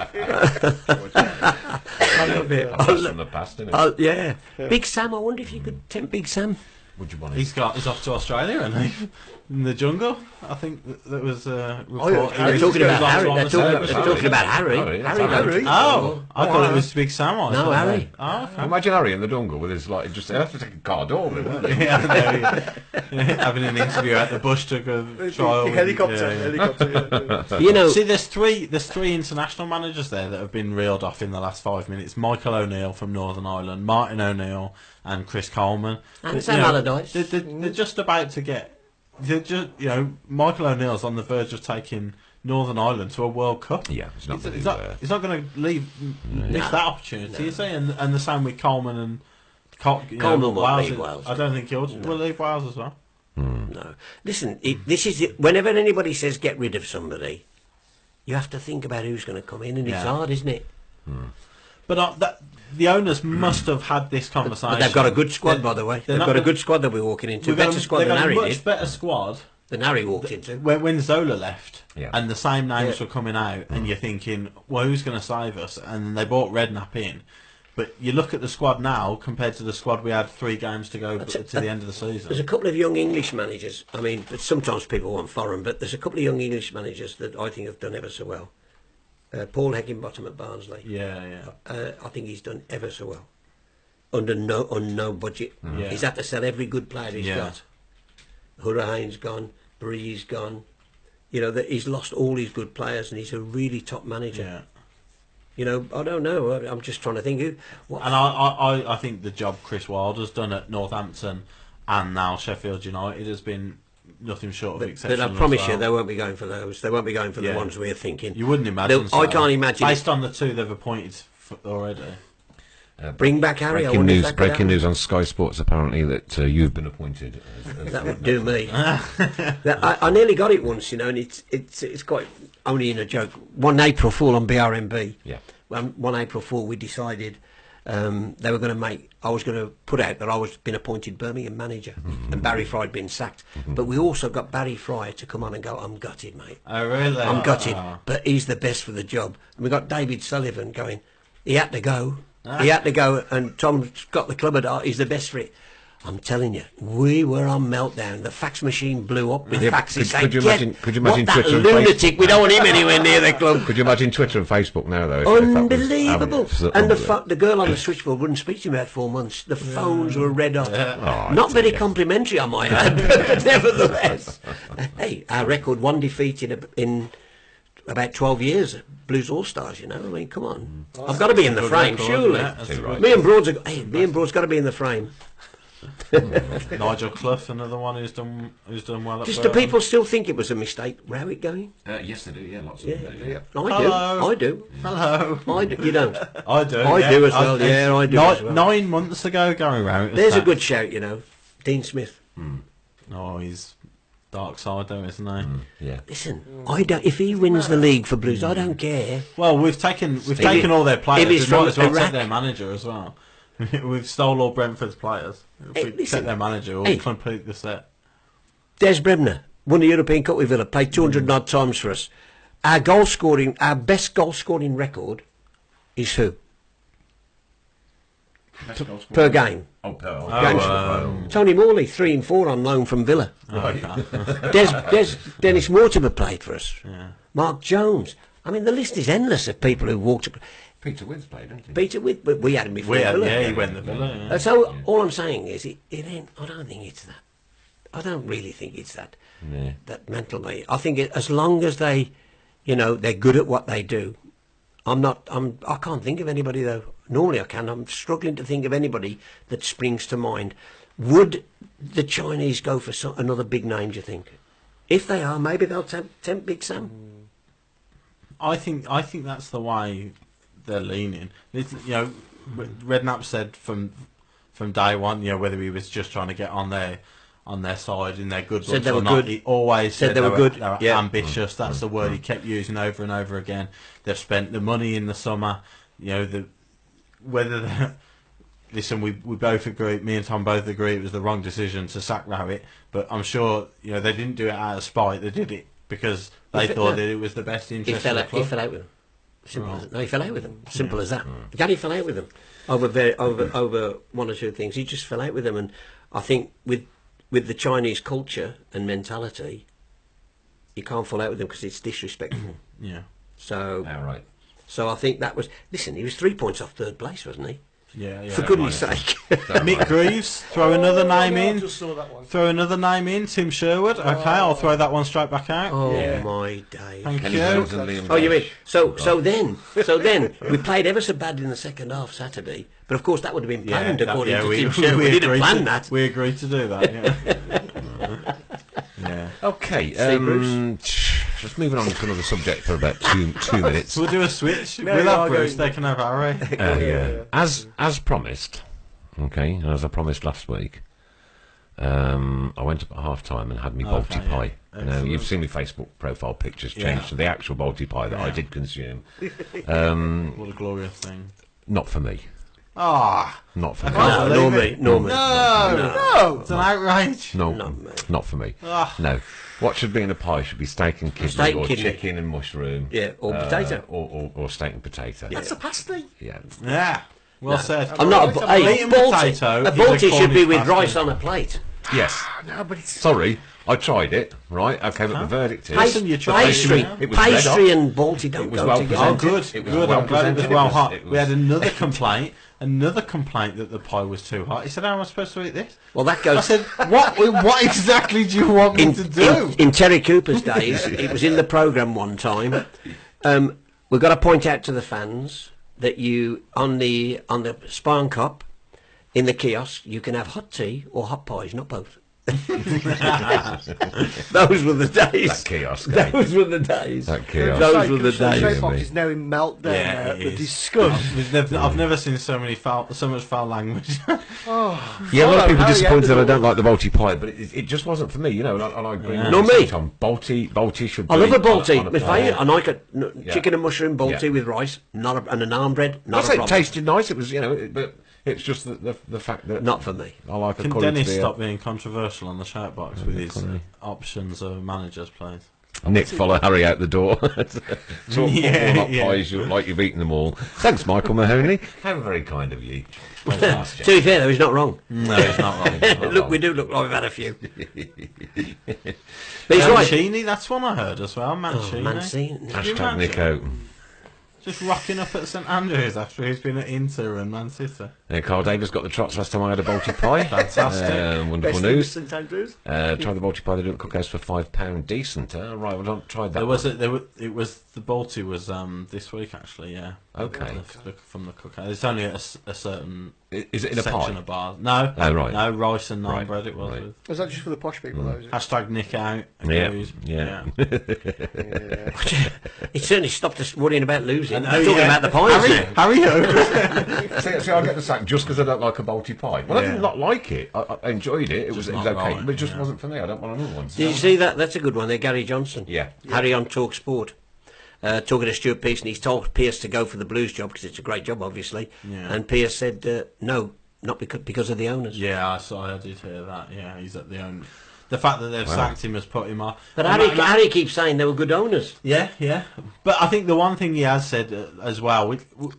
I love it. from the past, isn't it? Yeah. Big Sam, I wonder if you could tempt Big Sam. Would you want He's off to Australia, isn't he? In the jungle. I think that was a report. yeah, They're talking about Harry. They're Harry. talking about Harry. Harry, that's Harry, Harry. don't- Oh, I thought it was Big Sam. I No, thought Harry. that- Oh, okay. Imagine Harry in the jungle with his, like, just... They have to take a car door with him, wouldn't they? Yeah, having an interview at the Bush took a trial. Helicopter. Yeah. Helicopter. Yeah. You know, See, there's three international managers there that have been reeled off in the last 5 minutes. Michael O'Neill from Northern Ireland, Martin O'Neill, and Chris Coleman. And But, Sam you know, Allardyce. They're just about to get. They're just, Michael O'Neill's on the verge of taking Northern Ireland to a World Cup. Yeah, it's not He's gonna do, he's not going to miss that opportunity, is he? And the same with Coleman and Coleman won't Wales. leave Wales. I don't think he'll leave Wales as well. no. Listen, this is it. Whenever anybody says get rid of somebody, you have to think about who's going to come in, and it's Yeah. hard, isn't it? But the owners must have had this conversation. But they've got a good squad, by the way. they're They've not got a gonna- good squad that we're walking into. They've got Better squad they've than got a Harry much did. better squad Than Harry walked into. when Zola left, Yeah. and the same names Yeah. were coming out, and you're thinking, well, who's going to save us? And they bought Redknapp in. But you look at the squad now compared to the squad we had 3 games to go to the end of the There's a season. couple of young English managers. I mean, but sometimes people want foreign, but there's a couple of young English managers that I think have done ever so well. Paul Heckingbottom at Barnsley. Yeah. I think he's done ever so well. On no budget. Yeah. He's had to sell every good player he's Yeah. got. Hurricane's gone, Bree's gone. You know, that he's lost all his good players, and he's a really top manager. Yeah. You know, I don't know. I'm just trying to think who. What, And I think the job Chris Wilder's done at Northampton and now Sheffield United has been nothing short of but exceptional. I promise as you, well. they won't be going for those. They won't be going for the Yeah. ones we're thinking. You wouldn't imagine. They'll- I can't imagine. Based on the 2 they've appointed already. Bring back Harry. I Breaking wonder if news! that could Breaking happen. news on Sky Sports. Apparently that you've been appointed. As That would do me. I nearly got it once, you know, and it's quite only in a joke. 1 April Fool on BRMB. Yeah. 1 April Fool, we decided they were going to make. I was going to put out that I was been appointed Birmingham manager, and Barry Fry had been sacked. But we also got Barry Fry to come on and go, "I'm gutted, mate. Oh, really? I'm gutted, Oh. but he's the best for the job." And we got David Sullivan going. He had to go. He had to go, and Tom's got the club at heart. He's the best for it. I'm telling you, we were on meltdown. The fax machine blew up with Yeah, but faxes saying, could you imagine what, that Twitter and lunatic, we don't want him anywhere near the club. Could you imagine Twitter and Facebook now, though? if that was Unbelievable. happening? And the girl on the switchboard wouldn't speak to me about 4 months. The phones were red hot. Oh, Not very dear. complimentary, I might add, but nevertheless. Hey, our record, 1 defeat in about 12 years. Blues All-Stars, you know. I mean, come on. I've got to be in the Good frame, record, surely. yeah, that's right. Me and Broad's got to be in the frame. Nigel Clough, another one who's done well at Just do Burton. people still think it was a mistake? Where it going? Yes, they do. Yeah, lots of Yeah. them. do, yeah. I do. Hello. I do. You don't. I do. I do as well, yeah, I do as well. 9 months ago, Gary Rowett was There's a sacked. good shout, you know. Dean Smith. Oh, he's dark side though, isn't he? Yeah. Listen, I don't. If he wins the league for Blues, I don't care. Well, we've taken it- all their players. if it's We might from as well Iraq- take their manager as well. We've stole all Brentford's players. If Hey, we listen. take their manager, we'll Hey. complete the set. Des Brebner. won the European Cup with Villa, played 200 odd times for us. Our best goal scoring record is who? Per game. Tony Morley, 3 and 4 on loan from Villa. Dennis Mortimer played for us. Yeah. Mark Jones. I mean, the list is endless of people who walked. Peter Widd's played, didn't he? Peter Widd, but we had him before Villa. He went to Villa. Yeah. So all I'm saying is, it ain't. I don't think it's that. I don't really think it's that. Yeah. That mental me. I think as long as they, they're good at what they do. I can't think of anybody though. Normally I can. I'm struggling to think of anybody that springs to mind. Would the Chinese go for another big name, do you think? If they are, maybe they'll tempt Big Sam. I think that's the way they're leaning. Redknapp said from day one, whether he was just trying to get on their side in their good Said books they or were not. good. He always said they were good. They were Yeah. ambitious. That's the word he kept using over and over again. They've spent the money in the summer. Listen, we both agree. Me and Tom both agree it was the wrong decision to sack Rowett. But I'm sure they didn't do it out of spite. They did it because they thought that it was the best interest of the club. He fell out with them. Simple as, no, he fell out with them. Simple as that. Gary fell out with them over one or two things. He just fell out with them, and I think with the Chinese culture and mentality, you can't fall out with them because it's disrespectful. Yeah. So, Right. so I think that was. Listen, he was 3 points off third place, wasn't he? Yeah. For goodness' sake. Mick Greaves, throw another name I in. just saw that one. Throw another name in, Tim Sherwood. Okay, I'll throw that one straight back out. Oh Yeah. my days. Thank Kenny you. Jones and Liam Oh, you mean Dash. so then we played ever so badly in the second half Saturday, but of course that would have been planned according to Tim Sherwood. We didn't plan that. We agreed to do that. Yeah. Yeah. Okay, Steve Bruce. just moving on to another subject for about two minutes. So we'll do a switch. No, we'll no, have I'll go Bruce. in. They can have Harry. Yeah. As promised, okay, as I promised last week, I went up at half time and had me Balti Okay, yeah. pie. Now, Excellent. you've seen my Facebook profile pictures changed Yeah. to the actual Balti pie that I did consume. What a glorious thing. Not for me. Ah, Not for me. can't No, believe it. normally. No. it's an outrage. No, Not me. not for me. Ah. No. What should be in a pie should be steak and kidney, Steak and or kidney. chicken and mushroom. Yeah, or potato. Or steak and potato. That's a pasty. Yeah. Yeah. Well said. I'm not a Meat and potato A is a Balti should Cornish be with pasty. rice on a plate. Yes. No, but it's Sorry, I tried it. Right. Okay, but the verdict is Listen, you tried Pastry, it, It was red pastry hot. and Balti don't It was go well together. Oh, presented. good. It was Good. well I'm glad it was presented. well It was- hot. it We had was- another complaint. Another complaint that the pie was too hot. He said, "How am I supposed to eat this?" Well, that I goes. said, "What exactly do you want me to do?" In Terry Cooper's days, it was in the programme one time. We've got to point out to the fans that you on the Spine Cup in the kiosk you can have hot tea or hot pies, not both. Those were the days. That kiosk. eh? Those were the days. That kiosk. Those were the Shape days. Box is now in meltdown. Yeah, it The is. disgust. I've never seen so much foul language. Yeah, a lot of Follow people Harry disappointed that I out the don't like the Balti pie, but it just wasn't for me, you know. And I agree. with Nor you, me. Tom. Balti should. I be love a on Balti. a My pie. favourite. I like a chicken and mushroom Balti Yeah. with rice, and a naan bread. I Not a say it problem. tasted nice. It was, but it's just the fact that Not for me. I like Can a quality Dennis beer. stop being controversial on the shout box with his options of managers, please? Nick, follow Harry out the door. Talk Yeah, all up yeah. pies like you've eaten them all. Thanks, Michael Mahoney. How very kind of you. Well, To be fair, though, he's not wrong. No, he's not wrong. He's not Look, wrong. we do look like we've had a few. But he's right. Mancini, that's one I heard as well. Mancini. Mancini. Hashtag Nick out. Just rocking up at St Andrews after he's been at Inter and Man City. Carl Davis got the trots last time I had a Balti pie. Fantastic. Wonderful Best in news. St Andrews. Try the Balti pie. They do it at Cookhouse for £5. Decent. Right, well, don't try that. There was one. it was the Balti was this week actually, yeah. Okay. From the cookout. It's only a certain Is it in a section pie? of bars. No. Oh, right. No, rice and naan Right, bread it was right. with. Was that just for the posh people, though? Is it? Hashtag Nick out. Yeah, agreed. yeah. He certainly stopped us worrying about losing. Oh, Talking yeah. about the pies now. Harry Hogan. See, I get the sack just because I don't like a Balti pie. Well, I Yeah. did not like it. I enjoyed it. It was not okay, right, but it just yeah. wasn't for me. I don't want another one. Did you see that? That's a good one there, Gary Johnson. Yeah. Harry on Talk Sport. Talking to Stuart Pearce, and he's told Pearce to go for the Blues job because it's a great job, obviously. Yeah. And Pearce said, no, not because of the owners. Yeah, I did hear that. Yeah, he's at the the fact that they've sacked him has put him off. But And Harry keeps saying they were good owners. Yeah, yeah. But I think the one thing he has said as well,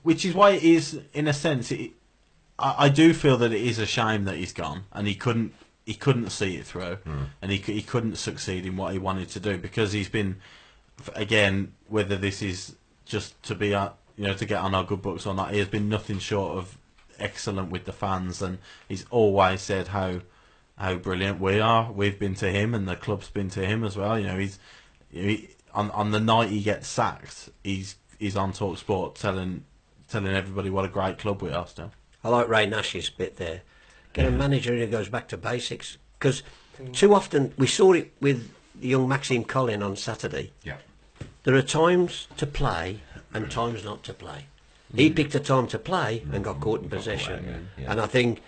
which is why it is, in a sense, I do feel that it is a shame that he's gone, and he couldn't see it through, and he couldn't succeed in what he wanted to do, because he's been, again, whether this is just to be, to get on our good books or not, he has been nothing short of excellent with the fans, and he's always said how brilliant we are. We've been to him, and the club's been to him as well. He's on the night he gets sacked, he's on Talk Sport telling everybody what a great club we are still. I like Ray Nash's bit there. Get a manager who goes back to basics, because too often we saw it with the young Maxime Collin on Saturday. Yeah. There are times to play and times not to play. He picked a time to play and got caught in possession. Yeah. And I think,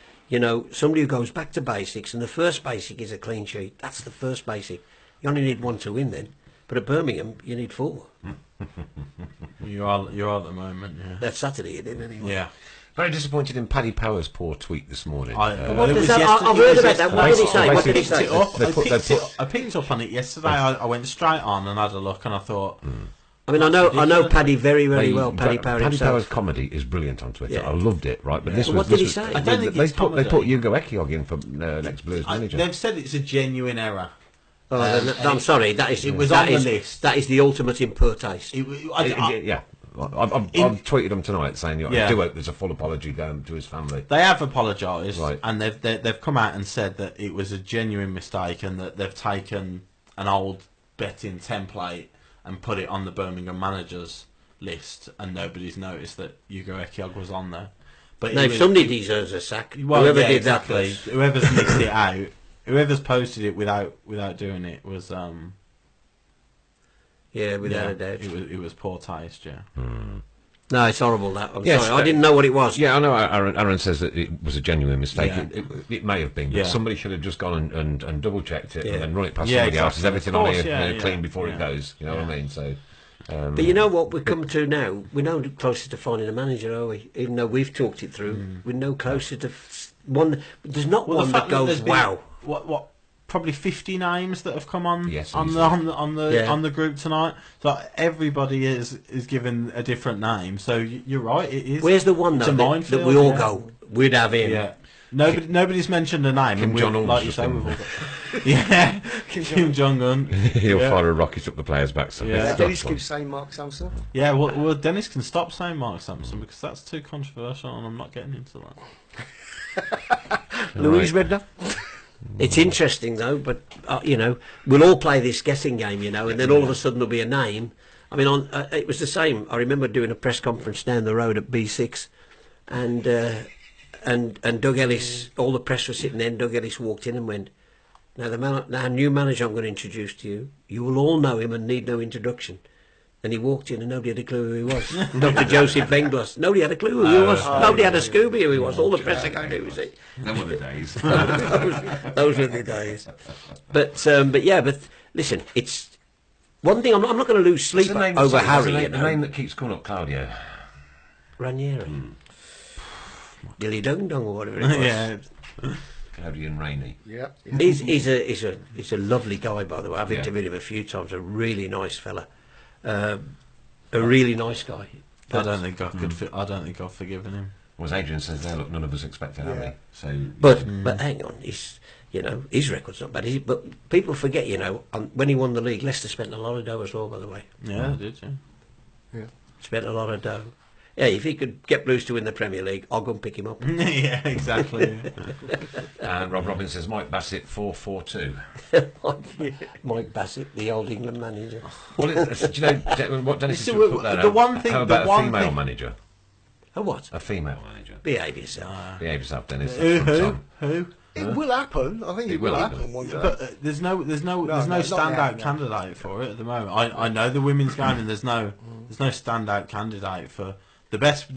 somebody who goes back to basics, and the first basic is a clean sheet. That's the first basic. You only need one to win then. But at Birmingham, you need 4. You are at the moment, yeah. That Saturday you did anyway. Yeah. Very disappointed in Paddy Power's poor tweet this morning. What does that? I've heard about that. What did he say? What did he say? I picked up on it yesterday. I went straight on and had a look, and I thought. I mean, I know Paddy very, very well. Paddy Power Paddy himself. Power's comedy is brilliant on Twitter. Yeah. I loved it. Right, but this But was. what did he this say? was- I don't think they it's put comedy. Hugo Ekiog in for next Blues manager. They've said it's a genuine error. I'm sorry. That is. It was that on the is- list. That is the ultimate in poor taste. Yeah. I've tweeted him tonight saying, I do hope there's a full apology going to his family. They have apologised, Right. and they've come out and said that it was a genuine mistake, and that they've taken an old betting template and put it on the Birmingham managers list, and nobody's noticed that Hugo Ekiog was on there. But No, somebody deserves a sack. Well, Whoever yeah, did exactly. that. Whoever's mixed it out, whoever's posted it without doing it was Without a doubt. It was poor taste, yeah. No, it's horrible. That. I'm Yes, sorry. I didn't know what it was. Yeah, I know. Aaron says that it was a genuine mistake. Yeah. It may have been, but Yeah. somebody should have just gone and double checked it Yeah. and then run it past Yeah, somebody else. Is exactly. everything Of on course, here yeah, clean before it yeah. goes? You know what I mean? So. But you know what we've come to now? We're no closer to finding a manager, are we? Even though we've talked it through, we're no closer to one. There's not Well, one the that fact that goes, there's been, wow. What? Probably 50 names that have come on Yes, on easily. on the group tonight. So everybody is given a different name. So you're right. It is. Where's the one It's though a that minefield, we all yeah. go? We'd have him. Yeah. Nobody's mentioned a name. Kim and Jong-un's like you just say, been- we've all got. Yeah. Kim Jong-un. He'll Yeah. fire a rocket up the player's backside. Yeah. It's Dennis not keeps saying Mark Sampson. Yeah. Well, Dennis can stop saying Mark Sampson, because that's too controversial, and I'm not getting into that. Louise Redknapp. It's interesting though, but we'll all play this guessing game, and then all of a sudden there'll be a name. I mean, it was the same. I remember doing a press conference down the road at B6, and Doug Ellis. All the press was sitting there. And Doug Ellis walked in and went, "Now, new manager I'm going to introduce to you. You will all know him and need no introduction." And he walked in and nobody had a clue who he was. Dr. Joseph Venglas. Nobody had a clue who he was. Nobody had a Scooby who he was. All the press are going, who was he? Them were the days. those were the days. But listen, it's one thing. I'm not going to lose sleep over Harry. The name that keeps coming up, Claudio. Ranieri, Dilly Dung Dung, or whatever it was. Yeah. Claudio and Rainey. Yeah. He's a lovely guy, by the way. I've Yeah. interviewed him a few times. A really nice fella. A really nice guy. I don't think I could. I don't think I've forgiven him. Was Adrian says there, look, none of us expected Harry. So, But hang on, his record's not bad. But people forget, when he won the league, Leicester spent a lot of dough as well. By the way, Yeah, I did. Yeah. spent a lot of dough. Yeah, if he could get Blues to win the Premier League, I'll go and pick him up. Yeah, exactly. and Rob Robbins says Mike Bassett 4-4-2. Mike Bassett, the old England manager. Well, do you know what Dennis See, has just put there? the one thing- How the about one a female thing- manager? A what? A female manager. Behave yourself. Behave yourself, Dennis. Who? That's from Who? Tom. It will happen. I think it will happen one day. But there's no not standout now, no. candidate for it at the moment. I know the women's game, and there's no standout candidate for the best.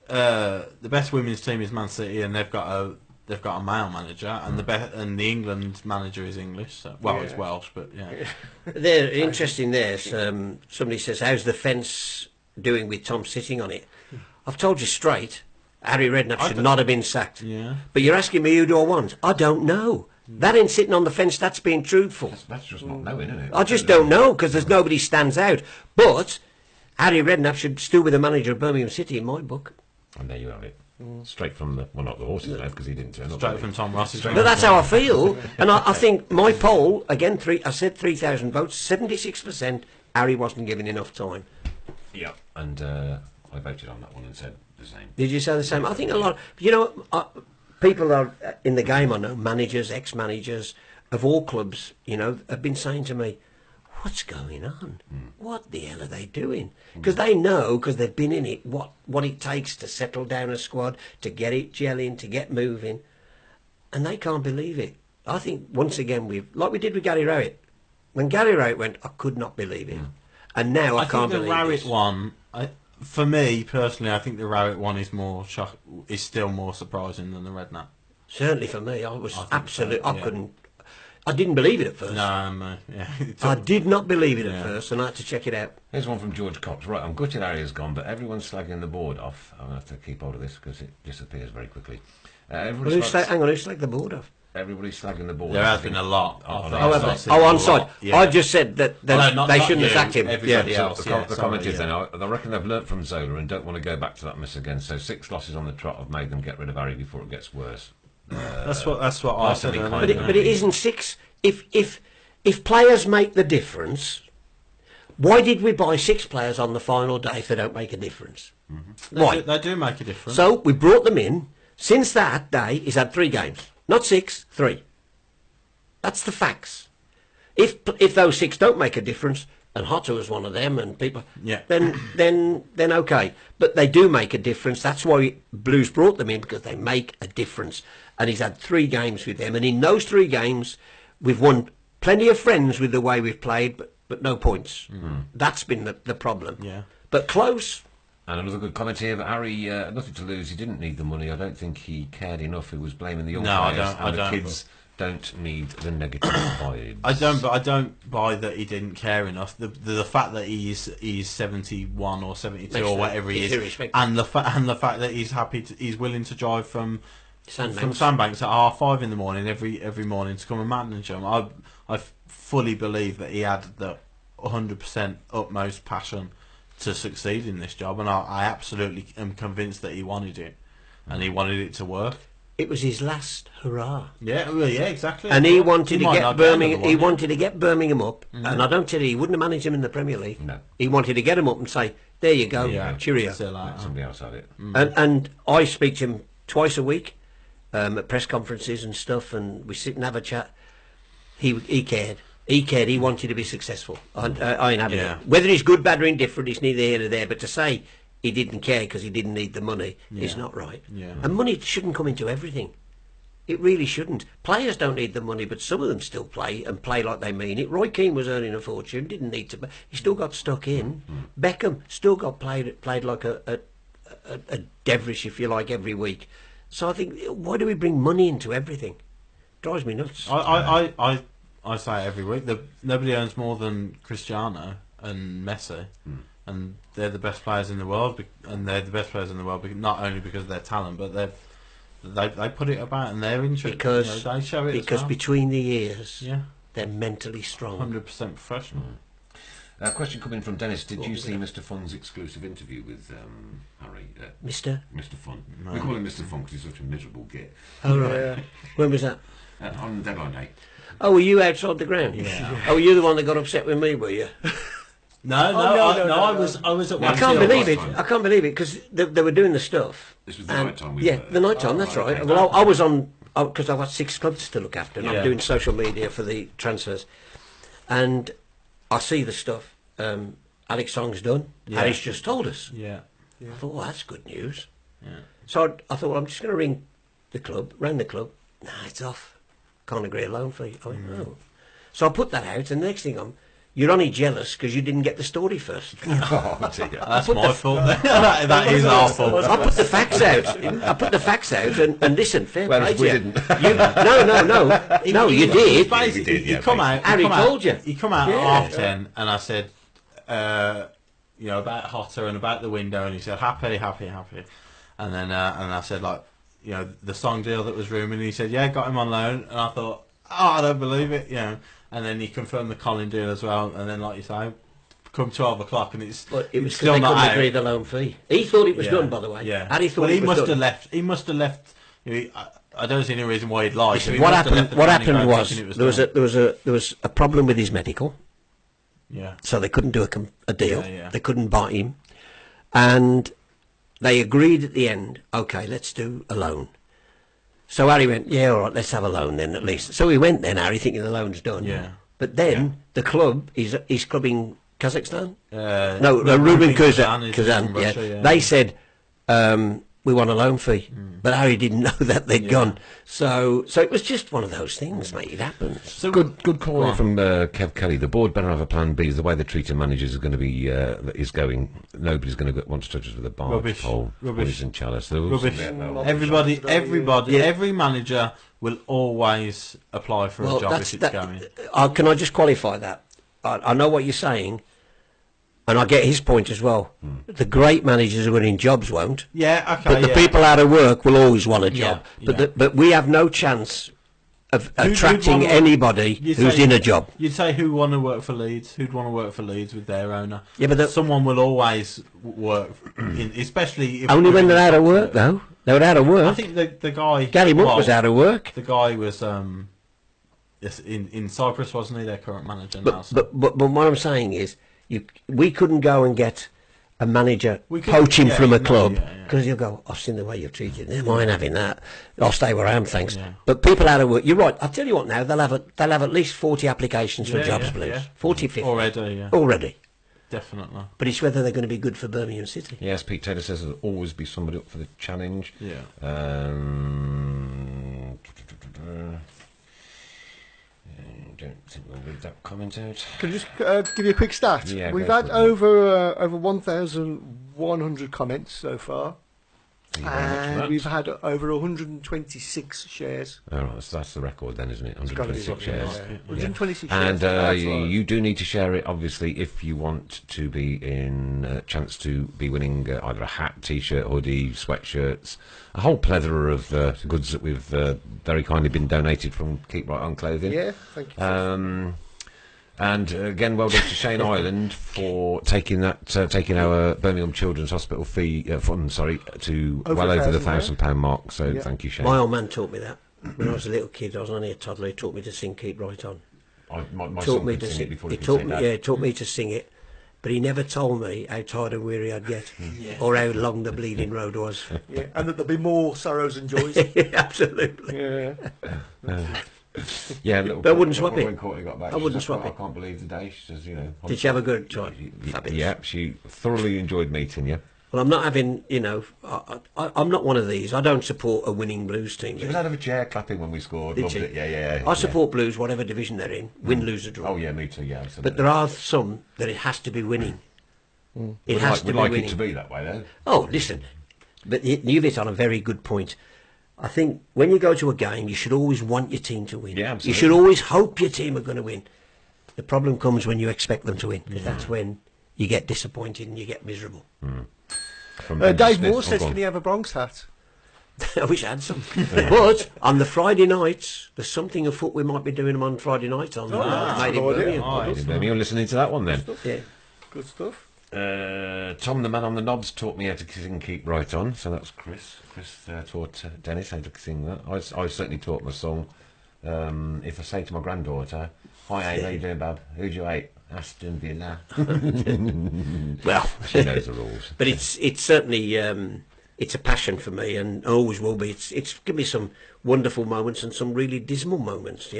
The best women's team is Man City, and they've got a male manager, and the England manager is English. So, it's Welsh, but yeah. They're interesting. Somebody says, "How's the fence doing with Tom sitting on it?" I've told you straight. Harry Redknapp should not have been sacked. Yeah. But you're asking me who do I want? I don't know. That ain't sitting on the fence, that's being truthful. That's just not knowing, isn't it? I just don't know, because there's nobody stands out. But Harry Redknapp should still be the manager of Birmingham City in my book. And there you have it. Straight from the, well, not the horse's mouth, because he didn't turn up. Straight did he? from Tom Ross's Straight But that's how I feel. And I think my poll, again, I said 3,000 votes, 76%, Harry wasn't given enough time. Yeah. And I voted on that one and said the same. Did you say the same? I think a lot. You know, people are in the game. I know managers, ex-managers of all clubs. You know, have been saying to me, "What's going on? What the hell are they doing?" Because they know, because they've been in it, what it takes to settle down a squad, to get it gelling, to get moving, and they can't believe it. I think once again like we did with Gary Rowett. When Gary Rowett went, I could not believe it, and now I can't believe it. I think the Rowett one. For me personally, I think the Rowett one is still more surprising than the Redknapp. Certainly for me, I was think absolutely. so, yeah. I didn't believe it at first. No, yeah. I did not believe it at first, and I had to check it out. Here's one from George Cox. Right, I'm gutted Harry's gone, but everyone's slagging the board off. I'm going to have to keep hold of this because it disappears very quickly. Hang on, who slagged the board off? Everybody's slagging the board. There has been a lot. On side. Yeah. I just said that they shouldn't have sacked him. Everybody So else. the comment is then, I reckon they've learnt from Zola and don't want to go back to that mess again. So 6 losses on the trot have made them get rid of Harry before it gets worse. That's what I said. Kind But it isn't 6. If players make the difference, why did we buy 6 players on the final day if they don't make a difference? Why? They do make a difference. So we brought them in. Since that day, he's had 3 games. Not 6, 3. That's the facts. If those 6 don't make a difference, and Hotter was one of them, and people, then okay. But they do make a difference. That's why Blues brought them in, because they make a difference. And he's had 3 games with them, and in those 3 games, we've won plenty of friends with the way we've played, but no points. That's been the problem. Yeah. But close. And another good comment here, but Harry, nothing to lose. He didn't need the money. I don't think he cared enough. He was blaming the young players. The kids don't need the negative vibes. I don't buy that he didn't care enough. The fact that he's 71 or 72 or whatever he is, and the fact that he's willing to drive from Sandbanks at 5:30 in the morning every morning to come and manage him. I fully believe that he had the 100% utmost passion to succeed in this job, and I absolutely am convinced that he wanted it, and he wanted it to work. It was his last hurrah. Yeah, well, yeah, exactly. And he wanted to get Birmingham. He wanted to get Birmingham up, and I don't tell you, he wouldn't have managed him in the Premier League. No. He wanted to get him up and say, "There you go, cheerio." Let somebody else have it. And I speak to him twice a week at press conferences and stuff, and we sit and have a chat. He cared. He cared. He wanted to be successful. I ain't having it. Whether he's good, bad, or indifferent, it's neither here nor there. But to say he didn't care because he didn't need the money is not right. Yeah. And money shouldn't come into everything. It really shouldn't. Players don't need the money, but some of them still play and play like they mean it. Roy Keane was earning a fortune, didn't need to. He still got stuck in. Beckham still got played like a devilish, if you like, every week. So I think, why do we bring money into everything? Drives me nuts. I say it every week. Nobody earns more than Cristiano and Messi, and they're the best players in the world. And they're the best players in the world not only because of their talent, but they put it about and they're interested. Because they show it because as well. between the ears, they're mentally strong. 100% professional. A question coming from Dennis. Did you see Mr. Fun's exclusive interview with Harry? Mr. Fun. We call him Mr. Fun because he's such a miserable git. Oh, right. When was that? On deadline day. Oh, were you outside the ground? Yeah. Oh, were you the one that got upset with me, were you? No, I was at I can't believe it. I can't believe it because they were doing the stuff. This was the night time. The night time. That's right. Okay. Well, I was on because I've got 6 clubs to look after, and I'm doing social media for the transfers, and I see the stuff. Alex Song's done. Harry's just told us. Yeah. I thought, well, that's good news. Yeah. So I thought, well, I'm just going to ring the club. Rang the club. Nah, it's off. Can't agree a loan fee. I went, oh. So I put that out, and the next thing you're only jealous because you didn't get the story first. Oh, dear. That's my fault. that is our fault. I put the facts out. And listen, fair play to you. didn't. No, you did. He come out. Harry told you. He come out at 10:30, and I said, about Hotter and about the window, and he said happy, and then I said the song deal that was rumoured, and he said got him on loan, and I thought I don't believe it. And then he confirmed the Colin deal as well. And then, like you say, come 12 o'clock and it's But it was still because they not couldn't out. agree the loan fee. He thought it was done, by the way. Yeah. Harry thought he it was must done. have left. He must have left. I don't see any reason why he'd lie. So he What must have happened? left the What training happened ground was thinking it there was a problem with his medical, Yeah. so they couldn't do a deal. Yeah. They couldn't buy him, and they agreed at the end. Okay, let's do a loan. So Harry went, yeah, all right, let's have a loan then at least. So he went then, Harry, thinking the loan's done. Yeah. But then the club, his club in Kazakhstan. No, Rubin Kazan. Kazan, yeah. They said, we want a loan fee. But Harry didn't know that they'd gone. So it was just one of those things, mate. It happens. So Good call in from Kev Kelly. The board better have a plan B. The way the treating managers is going to be is going. Nobody's going to want to touch us with a barge Rubbish. pole, Rubbish. poison chalice. There was Rubbish. some- Everybody, Yeah. every manager will always apply for a job if it's going. Can I just qualify that? I know what you're saying, and I get his point as well. The great managers who are in jobs won't. Yeah, okay. But the people out of work will always want a job. Yeah, But we have no chance of Who'd attracting want- anybody you'd who's say- in a job. You'd say who'd want to work for Leeds? Who'd want to work for Leeds with their owner? Yeah, but someone will always work, especially if only when they're out of work, though. They were out of work. I think the guy Gary Monk was out of work. The guy was yes, in Cyprus, wasn't he? Their current manager now. But what I'm saying is, we couldn't go and get a manager We couldn't, poaching yeah, from a no, club yeah. because you'll go, I've seen the way you've treated them. I ain't having that. I'll stay where I am, thanks. Yeah. But people out of work, you're right. I'll tell you what now, they'll have at least 40 applications for Yeah, jobs, yeah, Blues. yeah. 40, 50. Already. Definitely. But it's whether they're going to be good for Birmingham City. Yes, Pete Taylor says there'll always be somebody up for the challenge. Yeah. Don't think we'll read that comment out. Can I just give you a quick stat? Yeah, We've go had for it. over 1,100 comments so far, Thank you very much for and that. we've had over 126 shares. All right, so that's the record then, isn't it? It's gotta be 126 what it shares. is, yeah. Yeah. 126 And shares. That's right. you do need to share it, obviously, if you want to be in chance to be winning either a hat, T-shirt, hoodie, sweatshirts, a whole plethora of goods that we've very kindly been donated from Keep Right On Clothing. Yeah, thank you. And again, well done to Shane Ireland for taking our Birmingham Children's Hospital fund, to Over well over the £1,000 £1,000 mark. So Yeah. thank you, Shane. My old man taught me that. When I was a little kid, I was only a toddler, he taught me to sing Keep Right On. My Taught son me could to sing sing it before he he could taught say me, that. yeah, he taught me to sing it. But he never told me how tired and weary I'd get, or how long the bleeding road was. Yeah, and that there'll be more sorrows and joys. Absolutely. Yeah. Yeah, little But I wouldn't swap when it. Courtney got back, I she wouldn't said, swap I it. can't believe the day. She says, Did she have a good time? Fabulous. Yeah, she thoroughly enjoyed meeting you. Well, I'm not having, I'm not one of these. I don't support a winning Blues team. She was out of a chair clapping when we scored. Did Loved she? it. Yeah. I support Blues, whatever division they're in, win, lose, or draw. Oh yeah, me too. Yeah, absolutely. But there are some that it has to be winning. It has to we'd be like winning. it to be that way, though. Oh, listen, but you've hit on a very good point. I think when you go to a game, you should always want your team to win. Yeah, You absolutely. should always hope your team are going to win. The problem comes when you expect them to win, because that's when you get disappointed and you get miserable. From Dave Smith. Moore Oh, says, go on. can he have a Bronx hat? I wish I had some. But on the Friday nights, there's something afoot we might be doing them on Friday nights on Made in good idea. Birmingham. Maybe you're listening to that one then. Yeah. Good stuff. Tom, the man on the knobs, taught me how to sing Keep Right On. So that's Chris. Chris taught Dennis how to sing that. I certainly taught my song. If I say to my granddaughter, "Hi, how you doing, Bab? Who'd you hate? Aston Villa." Well, She knows the rules. but it's certainly it's a passion for me, and always will be. It's given me some wonderful moments and some really dismal moments.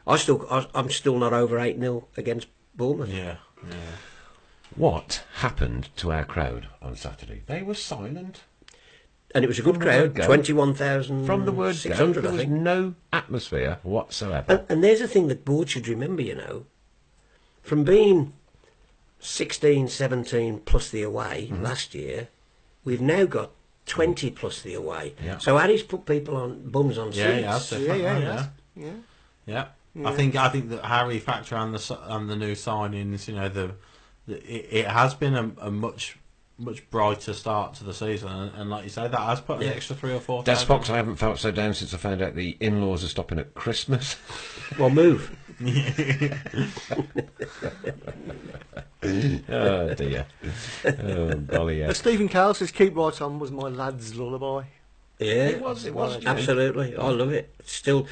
I'm still not over 8-0 against Bournemouth. Yeah. What happened to our crowd on Saturday? They were silent. And it was a good From the crowd, word go. 21,600, From the word go, there I was think. no atmosphere whatsoever. And there's a thing that board should remember, from being 16, 17 plus the away last year, we've now got 20 plus the away. Yeah. So Harry's put people on bums on Yeah, seats. definitely. Yeah. Yeah. I think that Harry factor and the new signings, it has been a much much brighter start to the season, and like you say, that has put an extra 3 or 4. Des Fox, I haven't felt so down since I found out the in-laws are stopping at Christmas. Well, move. Oh dear. Oh golly, yeah. Stephen Cowell says "Keep Right On" was my lad's lullaby. Yeah, It was, yeah. absolutely. I love it. Still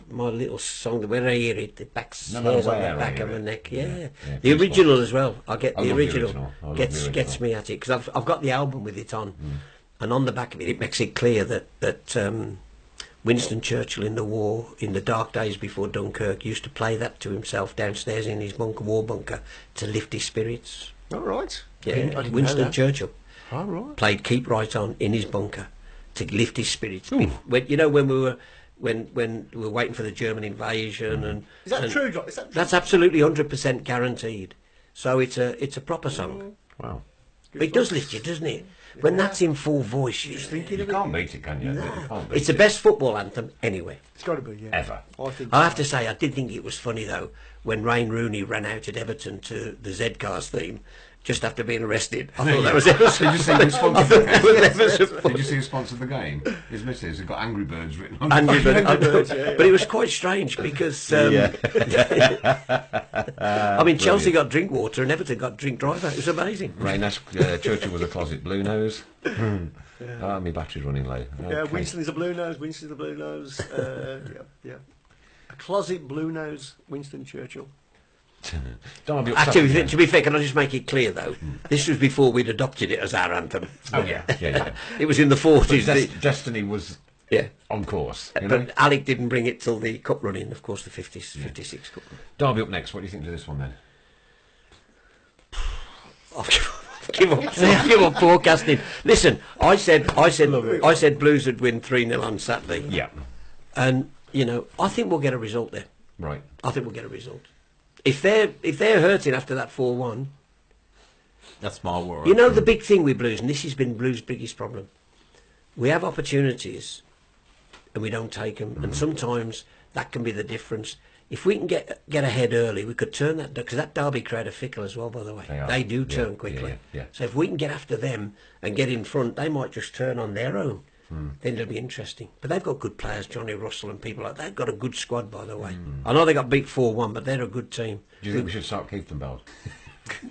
my little song. When I hear it, it backs No hairs matter on where the I back hear of my it. neck. Yeah, Yeah, yeah, the Goosebumps. original as well. I get I the love the original. original. I love Gets the gets original. me at it because I've got the album with it on, and on the back of it, it makes it clear that Winston Churchill in the war, in the dark days before Dunkirk, used to play that to himself downstairs in his war bunker to lift his spirits. All right. Yeah, I didn't know Winston that. Churchill All right. played "Keep Right On" in his bunker to lift his spirits. When when we were waiting for the German invasion, and Is that and true, John? Is that true? That's absolutely 100% guaranteed. So it's a proper song. Wow. It does lift you, doesn't it? When that's in full voice, you Just thinking You of it. can't beat it, can you? You can't beat it's the it. best football anthem anywhere. It's got to be, yeah. Ever. I think. I have to say, I did think it was funny though when Wayne Rooney ran out at Everton to the Z-Cars theme just after being arrested. I thought that was ever so Did you see who I sponsored thought the it was ever game? so Did funny. you see who sponsored the game? His missus had got Angry Birds written on Angry it. Birds, but it was quite strange because I mean Chelsea got drink water and Everton got drink driver. It was amazing. Rain asked Churchill was a closet blue nose. Ah, my battery's running low. Yeah, Okay. Winston is a blue nose. Winston is a blue nose. Yeah. A closet blue nose. Winston Churchill. Derby up Actually, Saturday. to be fair, can I just make it clear though? This was before we'd adopted it as our anthem. Oh yeah, yeah. It was in the 40s. Destiny was Yeah. on course. You know? But Alec didn't bring it till the cup running, of course, the 56 cup run. Derby up next. What do you think of this one then? I'll give up forecasting. Listen, I said Blues would win 3-0 on Saturday. Yeah. And, you know, I think we'll get a result there. Right. I think we'll get a result. If they're hurting after that 4-1, That's my worry. you know the big thing with Blues, and this has been Blues' biggest problem. We have opportunities and we don't take them, and sometimes that can be the difference. If we can get ahead early, we could turn that, because that Derby crowd are fickle as well, by the way. They are. They do Yeah, turn quickly. yeah. So if we can get after them and get in front, they might just turn on their own. Then it'll be interesting. But they've got good players, Johnny Russell and people like that. They've got a good squad, by the way. I know they got beat 4-1, but they're a good team. Do you think we should start keeping bells?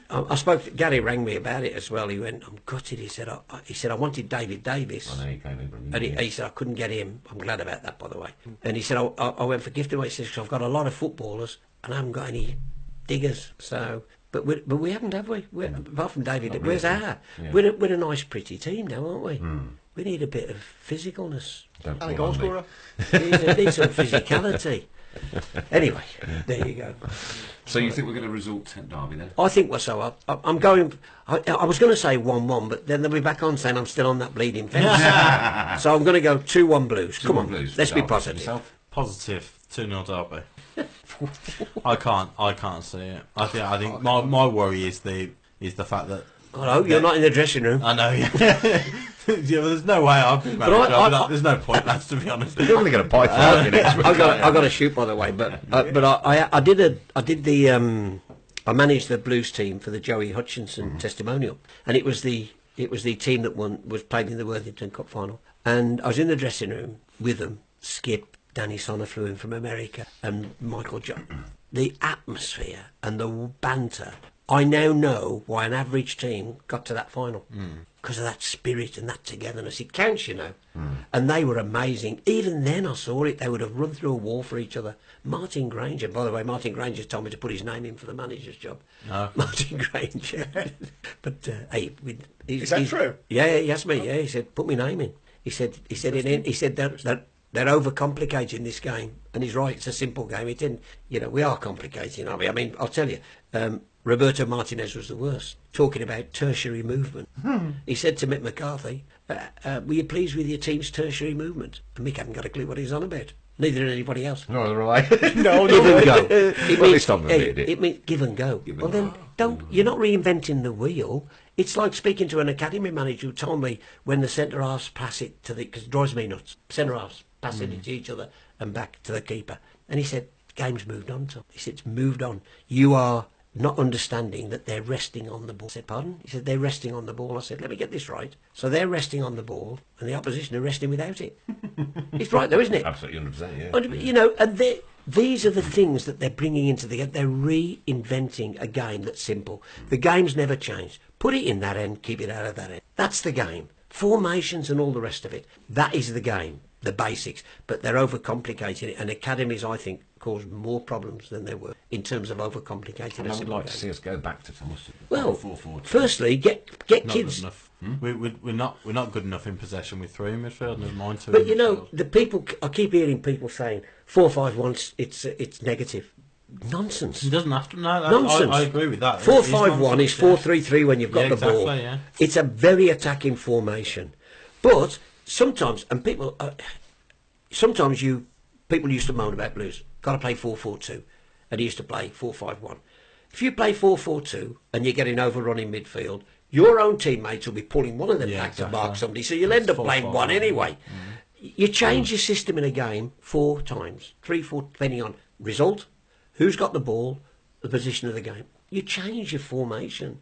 I spoke to Gary, rang me about it as well. He went, "I'm gutted." He said, I wanted David Davis. I know you came in. And he said, I couldn't get him. I'm glad about that, by the way. And he said, I went for gifted away. He says, 'cause I've got a lot of footballers and I haven't got any diggers. So, but we haven't, have we? Apart from David, Not where's really. our? Yeah. We're a nice, pretty team now, aren't we? We need a bit of physicalness. Don't And a call goal on me. scorer. Need some physicality. Anyway, there you go. So you think we're going to result at Derby then? I think we're so up. I'm going. I was going to say 1-1, but then they'll be back on saying I'm still on that bleeding fence. So I'm going to go 2-1 Blues. Come 2-1 on, Blues. let's be Derby. positive. Yourself? Positive 2-0 Derby. I can't see it. I think my worry is the fact that God, I hope you're not in the dressing room. I know. Yeah, yeah, well, there's no way I've been manager. There's no point, lads, to be honest. You're only going to bite out next week. I got to shoot, by the way, but I managed the Blues team for the Joey Hutchinson testimonial, and it was the team that was played in the Worthington Cup final, and I was in the dressing room with them. Skip, Danny Sonner flew in from America, and Michael John. The atmosphere and the banter. I now know why an average team got to that final. Because of that spirit and that togetherness. It counts, you know. And they were amazing. Even then I saw it. They would have run through a wall for each other. Martin Granger, by the way, Martin Granger's told me to put his name in for the manager's job. No. Martin Granger. But, hey... Is that true? Yeah, he asked me, yeah. He said, put my name in. He said they're overcomplicating this game. And he's right, it's a simple game. It didn't, you know, we are complicating, aren't we? I mean, I'll tell you, Roberto Martinez was the worst, talking about tertiary movement. He said to Mick McCarthy, were you pleased with your team's tertiary movement? And Mick hadn't got a clue what he's on about. Neither did anybody else. No, right. No, Give and go. Well, they stopped a bit, It means give and go. Well, then, you're not reinventing the wheel. It's like speaking to an academy manager who told me when the centre halves pass it to because it drives me nuts. Centre halves passing it to each other and back to the keeper. And he said, game's moved on, Tom. He said, it's moved on. You are not understanding that they're resting on the ball. I said, pardon? He said, they're resting on the ball. I said, let me get this right. So they're resting on the ball, and the opposition are resting without it. It's right, though, isn't it? Absolutely, 100%, yeah. And, you know, and these are the things that they're bringing into the game. They're reinventing a game that's simple. The game's never changed. Put it in that end, keep it out of that end. That's the game. Formations and all the rest of it. That is the game, the basics. But they're overcomplicating it, and academies, I think, cause more problems than they were in terms of overcomplicating And a I would simple like to game. see us go back to Thomas. Well, 4-4-2. firstly, get Not kids. good enough. We're not good enough in possession with 3 in midfield. Never mind 2. But in you know, midfield. the people. I keep hearing people saying 4-5-1. It's negative. Nonsense. It doesn't have to. No, Nonsense. I agree with that. 4-5-1 is 4-3-3 when you've got Yeah, the ball. exactly, yeah. It's a very attacking formation, but sometimes, and people, sometimes people used to moan about Blues. Got to play 4-4-2, and he used to play 4-5-1. If you play 4-4-2 and you're getting overrun in midfield, your own teammates will be pulling one of them Yeah, back exactly. to mark somebody, so you'll end up playing 4-5-1. one anyway. You change your system in a game 4 times, 3, 4, depending on result, who's got the ball, the position of the game. You change your formation.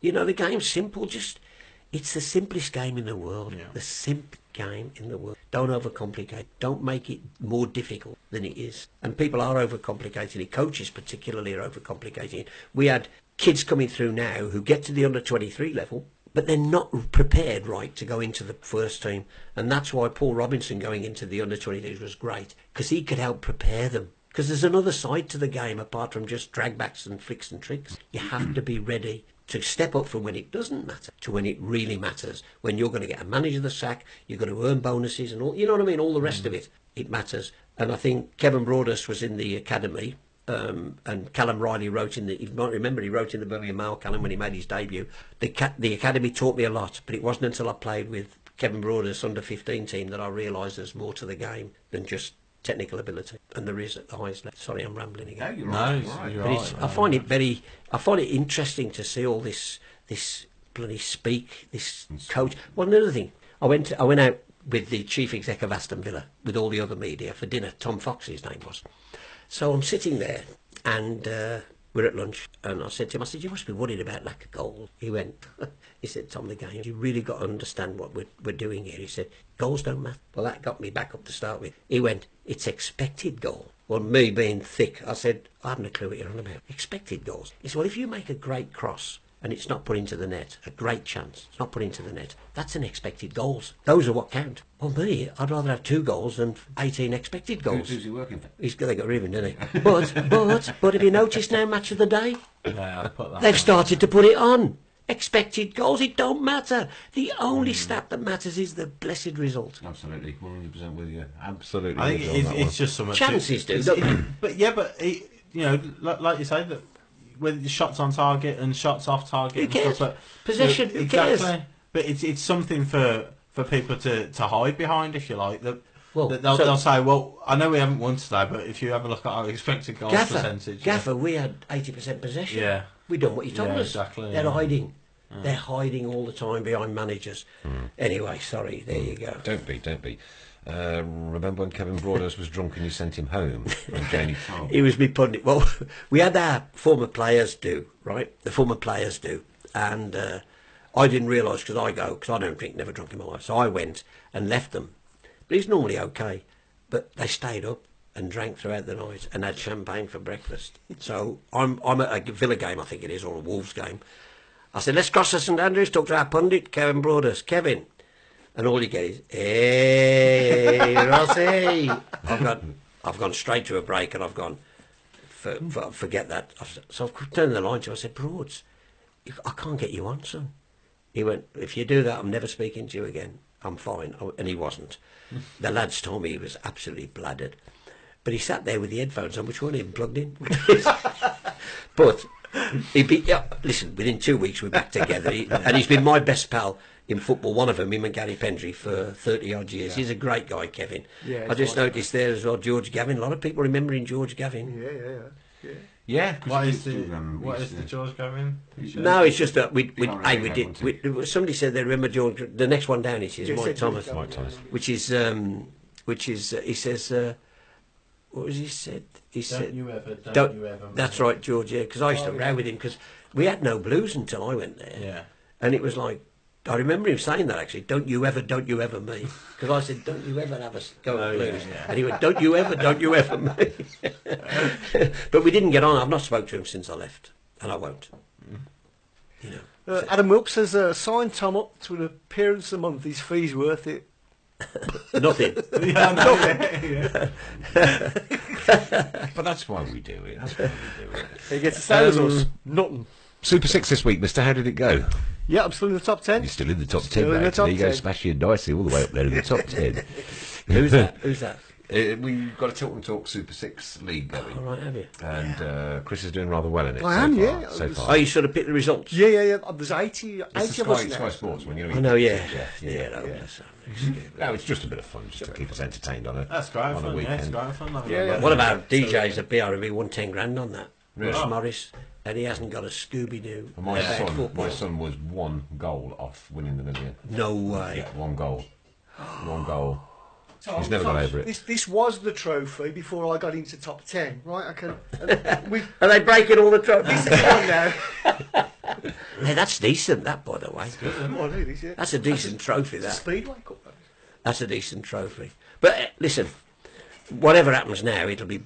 You know, the game's simple. It's the simplest game in the world. Yeah. The simple game in the world. Don't overcomplicate. Don't make it more difficult than it is. And people are overcomplicating it. Coaches particularly are overcomplicating it. We had kids coming through now who get to the under-23 level, but they're not prepared right to go into the first team. And that's why Paul Robinson going into the under-23s was great, because he could help prepare them. Because there's another side to the game apart from just dragbacks and flicks and tricks. You have to be ready to step up from when it doesn't matter to when it really matters. When you're going to get a manager the sack, you're going to earn bonuses and all, you know what I mean? All the rest of it, it matters. And I think Kevin Broadhurst was in the academy, and Callum Riley wrote in the, you might remember he wrote in the Birmingham Mail, Callum, when he made his debut. The academy taught me a lot, but it wasn't until I played with Kevin Broadhurst's under-15 team that I realised there's more to the game than just technical ability, and there is at the highest level. Sorry, I'm rambling again. No, you're No, right. you're right. right. But it's, I find it interesting to see all this bloody speak, this coach. Well, another thing, I went out with the chief exec of Aston Villa with all the other media for dinner. Tom Fox, his name was. So I'm sitting there, and we're at lunch, and I said to him, you must be worried about lack of goals. He went, he said, Tom, the game, you really got to understand what we're doing here. He said, goals don't matter. Well, that got me back up to start with. He went, it's expected goal. Well, me being thick, I said, I haven't a clue what you're on about. Expected goals. He said, well, if you make a great cross and it's not put into the net, a great chance, it's not put into the net, that's an expected goals. Those are what count. Well, me, I'd rather have 2 goals than 18 expected goals. Who's he working for? They got rid of him, didn't he? But have you noticed now, match of the day? Yeah, I put that. They've started to put it on. Expected goals, it don't matter. The only stat that matters is the blessed result. Absolutely, 100% with you. Absolutely. I with you on think that it's one. just something. Chances do, it's- don't they? But yeah, but you know, like you say, that with the shots on target and shots off target, Who and cares? stuff, but Possession, who cares? exactly. But it's something for people to hide behind, if you like. That Well, they'll say, well, I know we haven't won today, but if you have a look at our expected goals percentage, Gaffer, we had 80% possession. Yeah. We done what you told Yeah, us. exactly, They're yeah. hiding. They're hiding all the time behind managers. Anyway, sorry, there you go. Don't be. Remember when Kevin Broadhurst was drunk and you sent him home? And Janie Tarr? He was me pundit. Well, we had our former players do, right? The former players do. And I didn't realise, because I don't drink, never drunk in my life. So I went and left them. But he's normally okay. But they stayed up and drank throughout the night and had champagne for breakfast. So I'm at a Villa game, I think it is, or a Wolves game. I said, let's cross to St Andrews, talk to our pundit, Kevin Broadhurst. Kevin. And all you get is, hey, Rossi. I've gone straight to a break, and I've gone, forget that. So I've turned the line to him. I said, Broads, I can't get you on, son. He went, if you do that, I'm never speaking to you again. I'm fine. And he wasn't. The lads told me he was absolutely bladdered. But he sat there with the headphones on, which weren't even plugged in. But listen, within 2 weeks we're back together. And he's been my best pal in football, one of them, him and Gary Pendry, for 30-odd years. He's a great guy, Kevin. Yeah, I just noticed there as well, George Gavin. A lot of people remembering George Gavin. Yeah. Yeah. 'cause What he is used the to, what used is the to- George Gavin? No, it's just that we can't really did. remember, Somebody said they remember George. The next one down is Yeah, Mike said Thomas, George Gavin, Mike Thomas. which is he says what was he said? He said, Don't you ever, don't you ever. That's right, George, yeah, because I used to row with him, because we had no blues until I went there. Yeah. And it was like, I remember him saying that actually, don't you ever me. Because I said, don't you ever have a go at blues. yeah. And he went, don't you ever me. But we didn't get on. I've not spoke to him since I left, and I won't. You know. Adam Wilkes has signed Tom up to an appearance a month. His fee's worth it. Nothing. But that's why we do it. That's why we do it. He gets the same as us. Nothing. Super 6 this week, mister. How did it go? Yeah, I'm still in the top 10. You're still in the top 10, Still in the mate. top There you go, 10. Smashy and Dicey all the way up there in the top 10. Who's that? Who's that? We've got a Talk and Talk Super 6 league going. All right, have you? And Chris is doing rather well in it. I so am, far, yeah. So far. Oh, you sort of picked the results? Yeah. There's 80 It's of the us Sky, now. Sky Sports one, you know. I know, yeah. Yeah. that's No, it's just a bit of fun, just to keep us entertained on That's great on a fun. Yeah, weekend. it's great fun. Yeah. What about DJs at BRB won 10 grand on that? Really? Ross Morris, and he hasn't got a Scooby-Doo And my about son, football. my son was 1 goal off winning the million. No way. Yeah, 1 goal. 1 goal. He's never got over it. This was the trophy before I got into top 10, right? I can. We've Are they breaking all the trophies? gone now. Hey, that's decent, that, by the way. Oh, look at this, yeah. That's a decent trophy, that. Speedway Cup. That is. That's a decent trophy. But listen, whatever happens now, it'll be,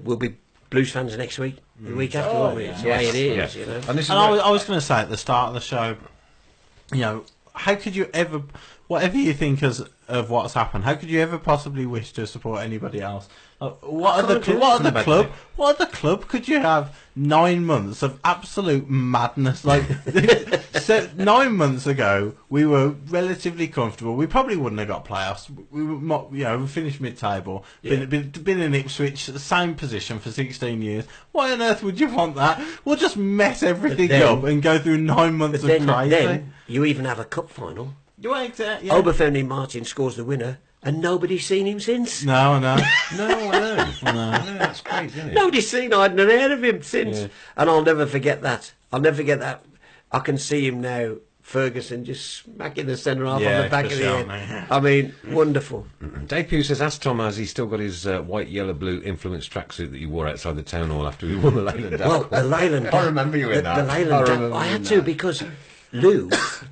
we'll be Blues fans next week, the week after, won't we? It's the way it is, Yeah. you know. And this is And where- I was going to say at the start of the show, how could you ever, whatever you think of what's happened, how could you ever possibly wish to support anybody else? What other club could you have 9 months of absolute madness? Like, so 9 months ago, we were relatively comfortable. We probably wouldn't have got playoffs. We were, we finished mid-table. Been in Ipswich, same position for 16 years. Why on earth would you want that? We'll just mess everything then- up and go through 9 months of crazy. Then you even have a cup final. Yeah. Oberfemi Martin scores the winner, and nobody's seen him since. No. No, I know. I know, that's crazy, isn't it? Nobody's seen I hadn't heard of him since. Yeah. And I'll never forget that. I can see him now, Ferguson, just smacking the centre half on the back of the head. Yeah. I mean, wonderful. Dave Pugh says, ask Tom, has he still got his white, yellow, blue influence tracksuit that you wore outside the town hall after we won the Leyland Derby? Well, the Leyland... I remember you in that. The Leyland... I had to, because Lou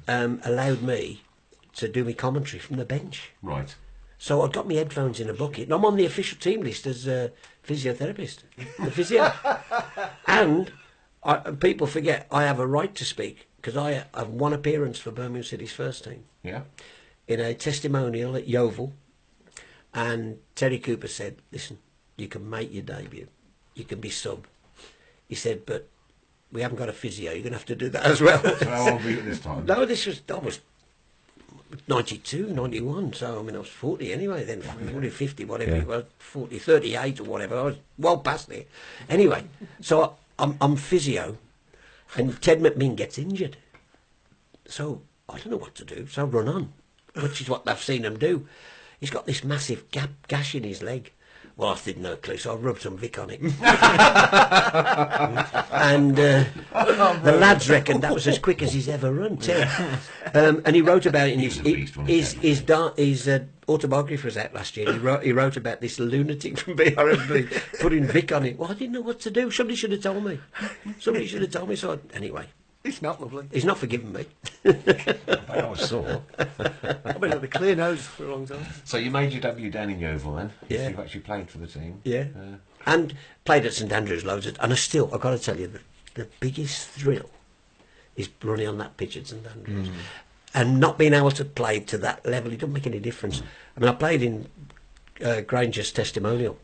allowed me to do my commentary from the bench. Right. So I got my headphones in a bucket, and I'm on the official team list as a physiotherapist, the physio. And people forget I have a right to speak, because I have 1 appearance for Birmingham City's first team Yeah. in a testimonial at Yeovil. And Terry Cooper said, listen, you can make your debut, you can be sub. He said, but we haven't got a physio, you're going to have to do that as well. So how old were you at this time? No, I was 92, 91, so I mean I was 40 anyway then, 40, 50, whatever it was, 40, 38 or whatever, I was well past it. Anyway, so I'm physio, and Ted McMinn gets injured. So I don't know what to do, so I run on, which is what I've seen him do. He's got this massive gash in his leg. Well, I didn't know, clue, so I rubbed some Vic on it. And the lads reckoned that was as quick as he's ever run, Ted. And he wrote about it in his autobiography was out last year. He wrote about this lunatic from BRMB putting Vic on it. Well, I didn't know what to do. Somebody should have told me. So anyway, It's not lovely. he's not forgiven me. I always saw. I've been at the clear nose for a long time. So you made your debut down in Yeovil then? Yeah. You've actually played for the team? Yeah. And played at St Andrews loads. And I've got to tell you, the biggest thrill is running on that pitch at St Andrews. And not being able to play to that level, it doesn't make any difference. I mean, I played in Granger's testimonial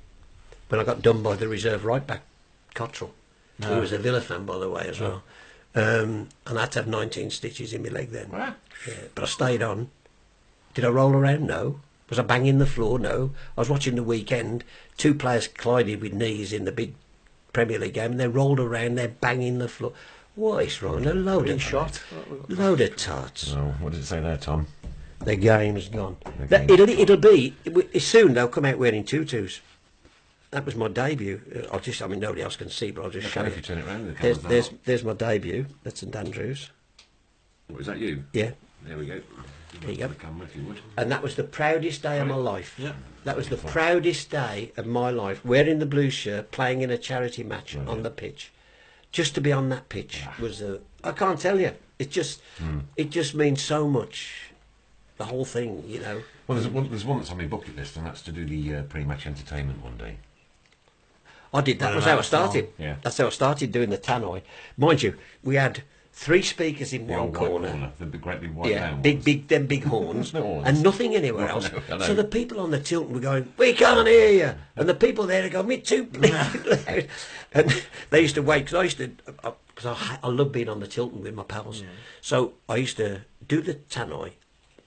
when I got done by the reserve right back, Cottrell. He was a Villa fan, by the way, as well. And I had to have 19 stitches in my leg then. Wow. Yeah, but I stayed on. Did I roll around? No. Was I banging the floor? No. I was watching the weekend. 2 players collided with knees in the big Premier League game, and they rolled around. They're banging the floor. What is wrong? A load of Shot. load of tarts. Oh, what does it say there, Tom? The game's gone. The game. It'll be soon. They'll come out wearing tutus. That was my debut. Nobody else can see, but I'll just show Okay, you. if you turn it round, the camera's There's my debut. That's St Andrews. What, is that you? Yeah. There we go. There you go. The camera, if you would. And that was the proudest day of my life. Yeah. That was the proudest day of my life, wearing the blue shirt, playing in a charity match on the pitch. Just to be on that pitch was I can't tell you. It just means so much. The whole thing, you know. Well, there's one that's on my bucket list, and that's to do the pre-match entertainment one day. I did that. Well, Was how I that's started. Yeah. That's how I started doing the tannoy. Mind you, we had 3 speakers in The one old white corner. the big, great big white Yeah, round big, ones. big, them big horns, The horns. and nothing anywhere No, else. I know. So the people on the Tilton were going, "We can't hear you," and the people there are going, "Me too, please." And they used to wait because I used to, because I love being on the Tilton with my pals. So I used to do the tannoy,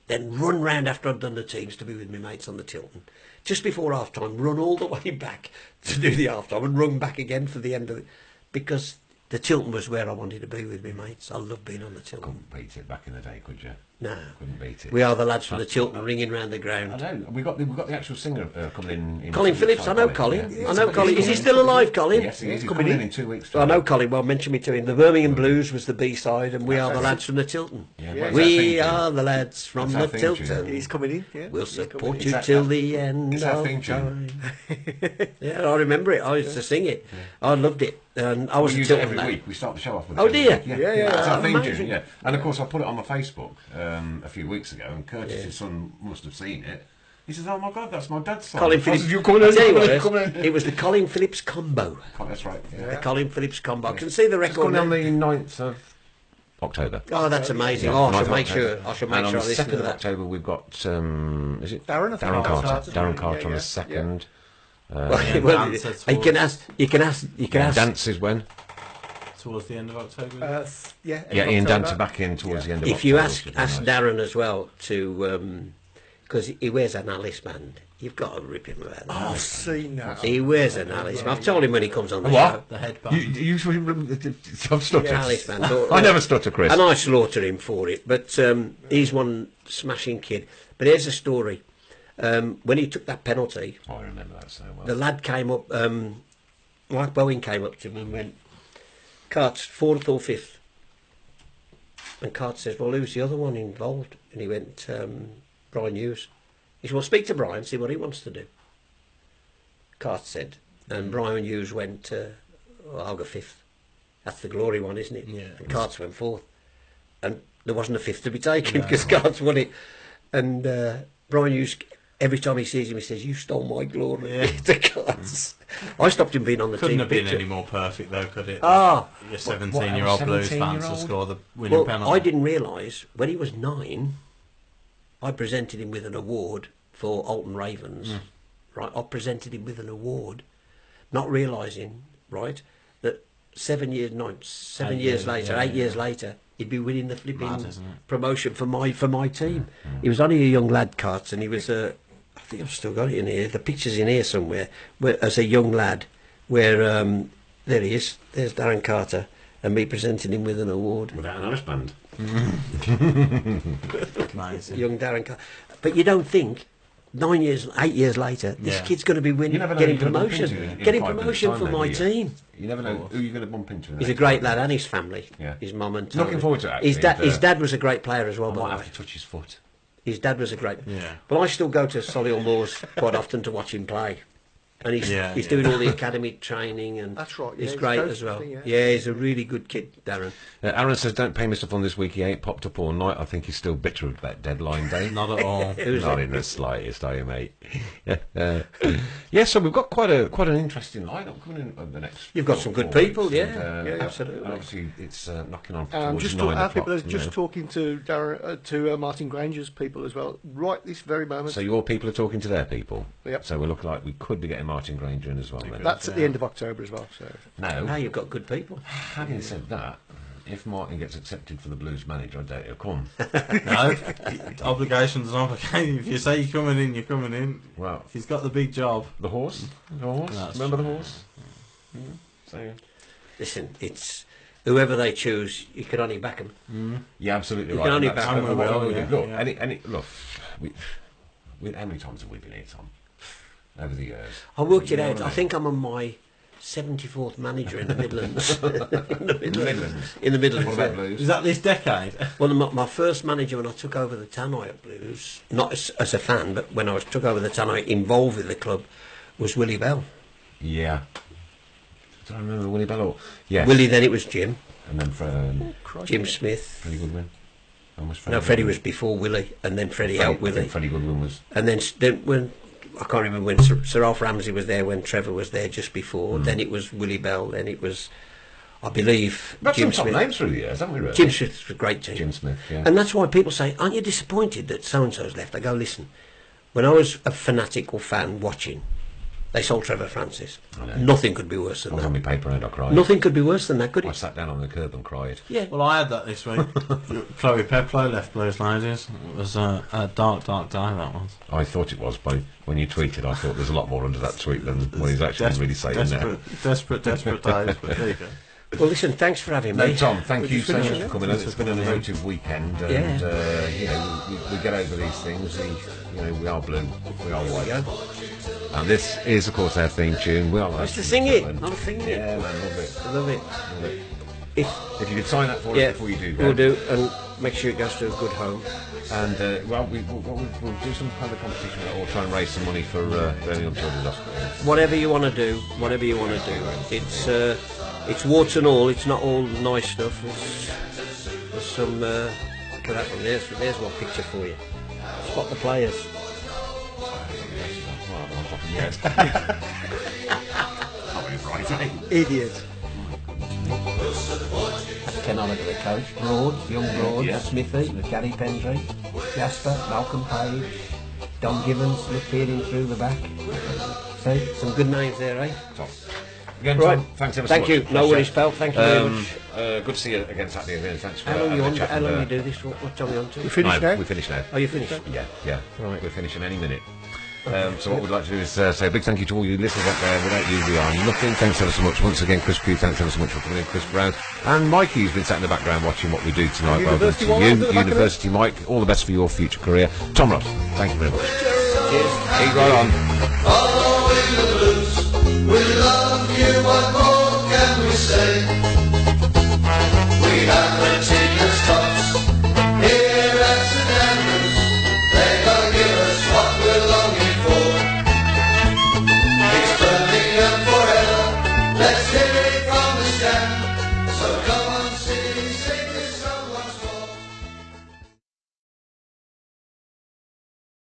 then run round after I'd done the teams to be with my mates on the Tilton. Just before half time, run all the way back to do the half time and run back again for the end of it, because the Tilton was where I wanted to be with my mates. I love being on the Tilton. Couldn't beat it back in the day, could you? No. Couldn't beat it. We are the lads from the Tilton ringing round the I ground. know. We got the actual singer coming in. Colin 2 Phillips, weeks' I know time, Colin. yeah. I know Colin. Is he still alive, Colin? Yes, he is. He's coming in 2 weeks' I time. know Colin well, mention me to him. The Birmingham Blues was the B-side, and we are the lads from the Tilton. Yeah, Yeah. what's that theme We tune? are the lads from That's the our theme tune. Tilton. He's coming in. Yeah. We'll He's coming support in. you that- till the end it's our of theme tune. time. Yeah, I remember it. I used to sing it. I loved it. And I was We a use it Tilton every lad. week. We start the show off with Oh, it every dear. week. Yeah. That's our theme Amazing. tune, yeah. And of course, I put it on my Facebook a few weeks ago, and Curtis's son must have seen it. He says, "Oh my God, that's my dad's song." Colin I Phillips. said, "You coming in? I tell you what, Coming in?" it was the Colin Phillips combo. That's right. The Yeah. Colin Phillips combo. I can see the It's record going on now. the 9th of October. Oh, that's amazing. Yeah, Oh, I 9th should of make sure. October. I should make And sure I on the listen to 2nd of that. October, we've got is it Darren, I think. Darren Carter? Carter. Darren Carter Yeah, on the yeah, 2nd. Well, well, Dancer you can ask. You can ask. Dance is when? Towards the end of October. Yeah. Yeah, end Ian of Dancer October. back in towards the end of If October. you which ask would be nice. Darren as well to, because he wears an Alice band, you've got to rip him about that. I've seen that. He wears an Alice band. I've told him when he comes on the What? show. The headband. I've stuttered. Alice band. I never stutter, Chris. And I slaughter him for it, but he's one smashing kid. But here's a story. When he took that penalty, Oh, I remember that so well. the lad came up, Mike Bowen came up to him and went, "Cart's 4th or 5th?" And Cart says, "Well, who's the other one involved?" And he went, "Brian Hughes." He said, "Well, speak to Brian, see what he wants to do." Cart said, and Brian Hughes went, "I'll go 5th. That's the glory one, isn't it?" Yeah. And Carts went 4th. And there wasn't a 5th to be taken because Carts won it. And Brian Hughes, every time he sees him, he says, "You stole my glory." Yeah. to Carts. I stopped him being on the Couldn't team have been picture. any more perfect, though, could it? Ah. Your 17-year-old Blues fans to 17-year-old? score the winning Well, penalty. I didn't realise, when he was 9, I presented him with an award for Alton Ravens. Right, I presented him with an award, not realising, right, that 7 years, no, 7 8 years years, later, yeah, 8 years yeah. later, he'd be winning the flipping Mad, isn't it? promotion for my team. He was only a young lad, Carts, and he was I think I've still got it in here. The picture's in here somewhere. Where, as a young lad, where there he is. There's Darren Carter, and me presenting him with an award. Without an Alice band. Amazing. Young Darren Carter. But you don't think 8 years later, this Yeah. kid's going to be You winning, never know getting who you're gonna bump promotion, into in getting 5 minutes' promotion time, for though, my do you? team. You never know who you're going to bump into. in the He's a next great 5 lad, minutes. and his family, Yeah. his mum and Looking Tony. forward to it, His actually, dad, and, his dad was a great player as well. I By might the have way, to touch his foot. his dad was a great. Yeah. But I still go to Solihull Moors quite often to watch him play. And he's Yeah, he's yeah. doing all the academy training, and That's right, yeah, he's he's great coached, as well. I think, Yeah, he's a really good kid, Darren. Aaron says, "Don't pay Mr. Fun this week. He ain't popped up all night. I think he's still bitter about deadline day." Not at all. Who's Not it? in the slightest, are you, mate? Yeah, so we've got quite an interesting lineup coming in over the next. You've got some good 4 people, weeks, yeah. and, Yeah, absolutely. and obviously, it's knocking on And towards just 9 our people o'clock. are just you know. talking to Darren, to Martin Granger's people as well, right this very moment. So your people are talking to their people. Yep. So we're looking like we could be getting Martin Granger in as well. Then. That's at the end of October as well. So Now No. you've got good people. Having said that, if Martin gets accepted for the Blues manager, I doubt he'll come. No, obligations and obligations. If you say you're coming in, you're coming in. Well, If he's got the big job, the horse. The horse. That's Remember the true. horse? So, Listen, it's whoever they choose, you can only back them. yeah, absolutely You right. can only And that's back what them. we Well, do. yeah, Look, yeah. look. How many times have we been here, Tom? Over the years. I worked it You know out. what I think I'm on my 74th manager in the Midlands. Midlands. In the Midlands. What about yeah. Blues? Is that this decade? Well, my first manager when I took over the Tannoy Blues, not as a fan, but when I took over the Tannoy involved with the club, was Willie Bell. Yeah. Do I remember Willie Bell? Yes. Willie, then it was Jim. And then Jim Smith. Freddie Goodwin. Almost No, Freddie was before Willie, and then Freddie helped I Willie. think Freddie Goodwin was. And then when I can't remember when Sir Alf Ramsey was there, when Trevor was there just before. Then it was Willie Bell. Then it was, I believe, We've had Jim some top Smith. names through the years, haven't we, really? Jim Smith was a great team. Jim Smith, yeah. And that's why people say, aren't you disappointed that so-and-so's left? I go, listen, when I was a fanatical fan watching, they sold Trevor Francis. I know. Nothing could be worse I than was on that. my paper and I cried. Nothing could be worse than that, could I it? sat down on the curb and cried. Yeah. Well, I had that this week. Chloe Peplow left Blues Ladies. It was a dark, dark day, that was. I thought it was, but when you tweeted, I thought there's a lot more under that tweet than what he's actually really saying there. Desperate days, but there you go. Well, listen, thanks for having No, me. Tom, thank Would you so finish much it? for coming. It's been an emotive weekend, and you know we get over these things. We are blue, we are white, Yeah. and this is, of course, our theme tune. We are. Just to sing it. I'm singing it. Yeah, man, love it. I love it. Love it. If If you could sign up for yeah, us before you do, we'll go. do, and make sure it goes to a good home. And we'll do some kind of competition or try and raise some money for Birmingham Children's Hospital. Whatever you want to do, whatever you want to do. It's warts and all. It's not all nice stuff. There's some. Look at that one. There's one picture for you. Spot the players. Idiot. That's Ken Oliver, the coach. Broad, young Broad, Yeah. Smithy, Gary Pendry, Jasper, Malcolm Page, Don Givens, peering through the back. See, some good names there, eh? Top. Again, Right. Tom, thanks ever so Thank much. you. No worries, pal. Thank you very much. Good to see you again Saturday again. Thanks for How long you on? chat How and, long you do this? What time are you on to? You finished no, now? we finish now. Oh, you finished? Yeah. Right. We're finishing any minute. So what we'd like to do is say a big thank you to all you listeners out there. Without you, we are nothing. Thanks ever so much once again, Chris Pugh. Thanks ever so much for coming in, Chris Brown. And Mikey, who's been sat in the background watching what we do tonight. Well done University to one you, under the back of it. University Mike. All the best for your future career. Tom Ross, thank you very much. Cheers. Keep right on. Following the blues, we love you, what more can we say?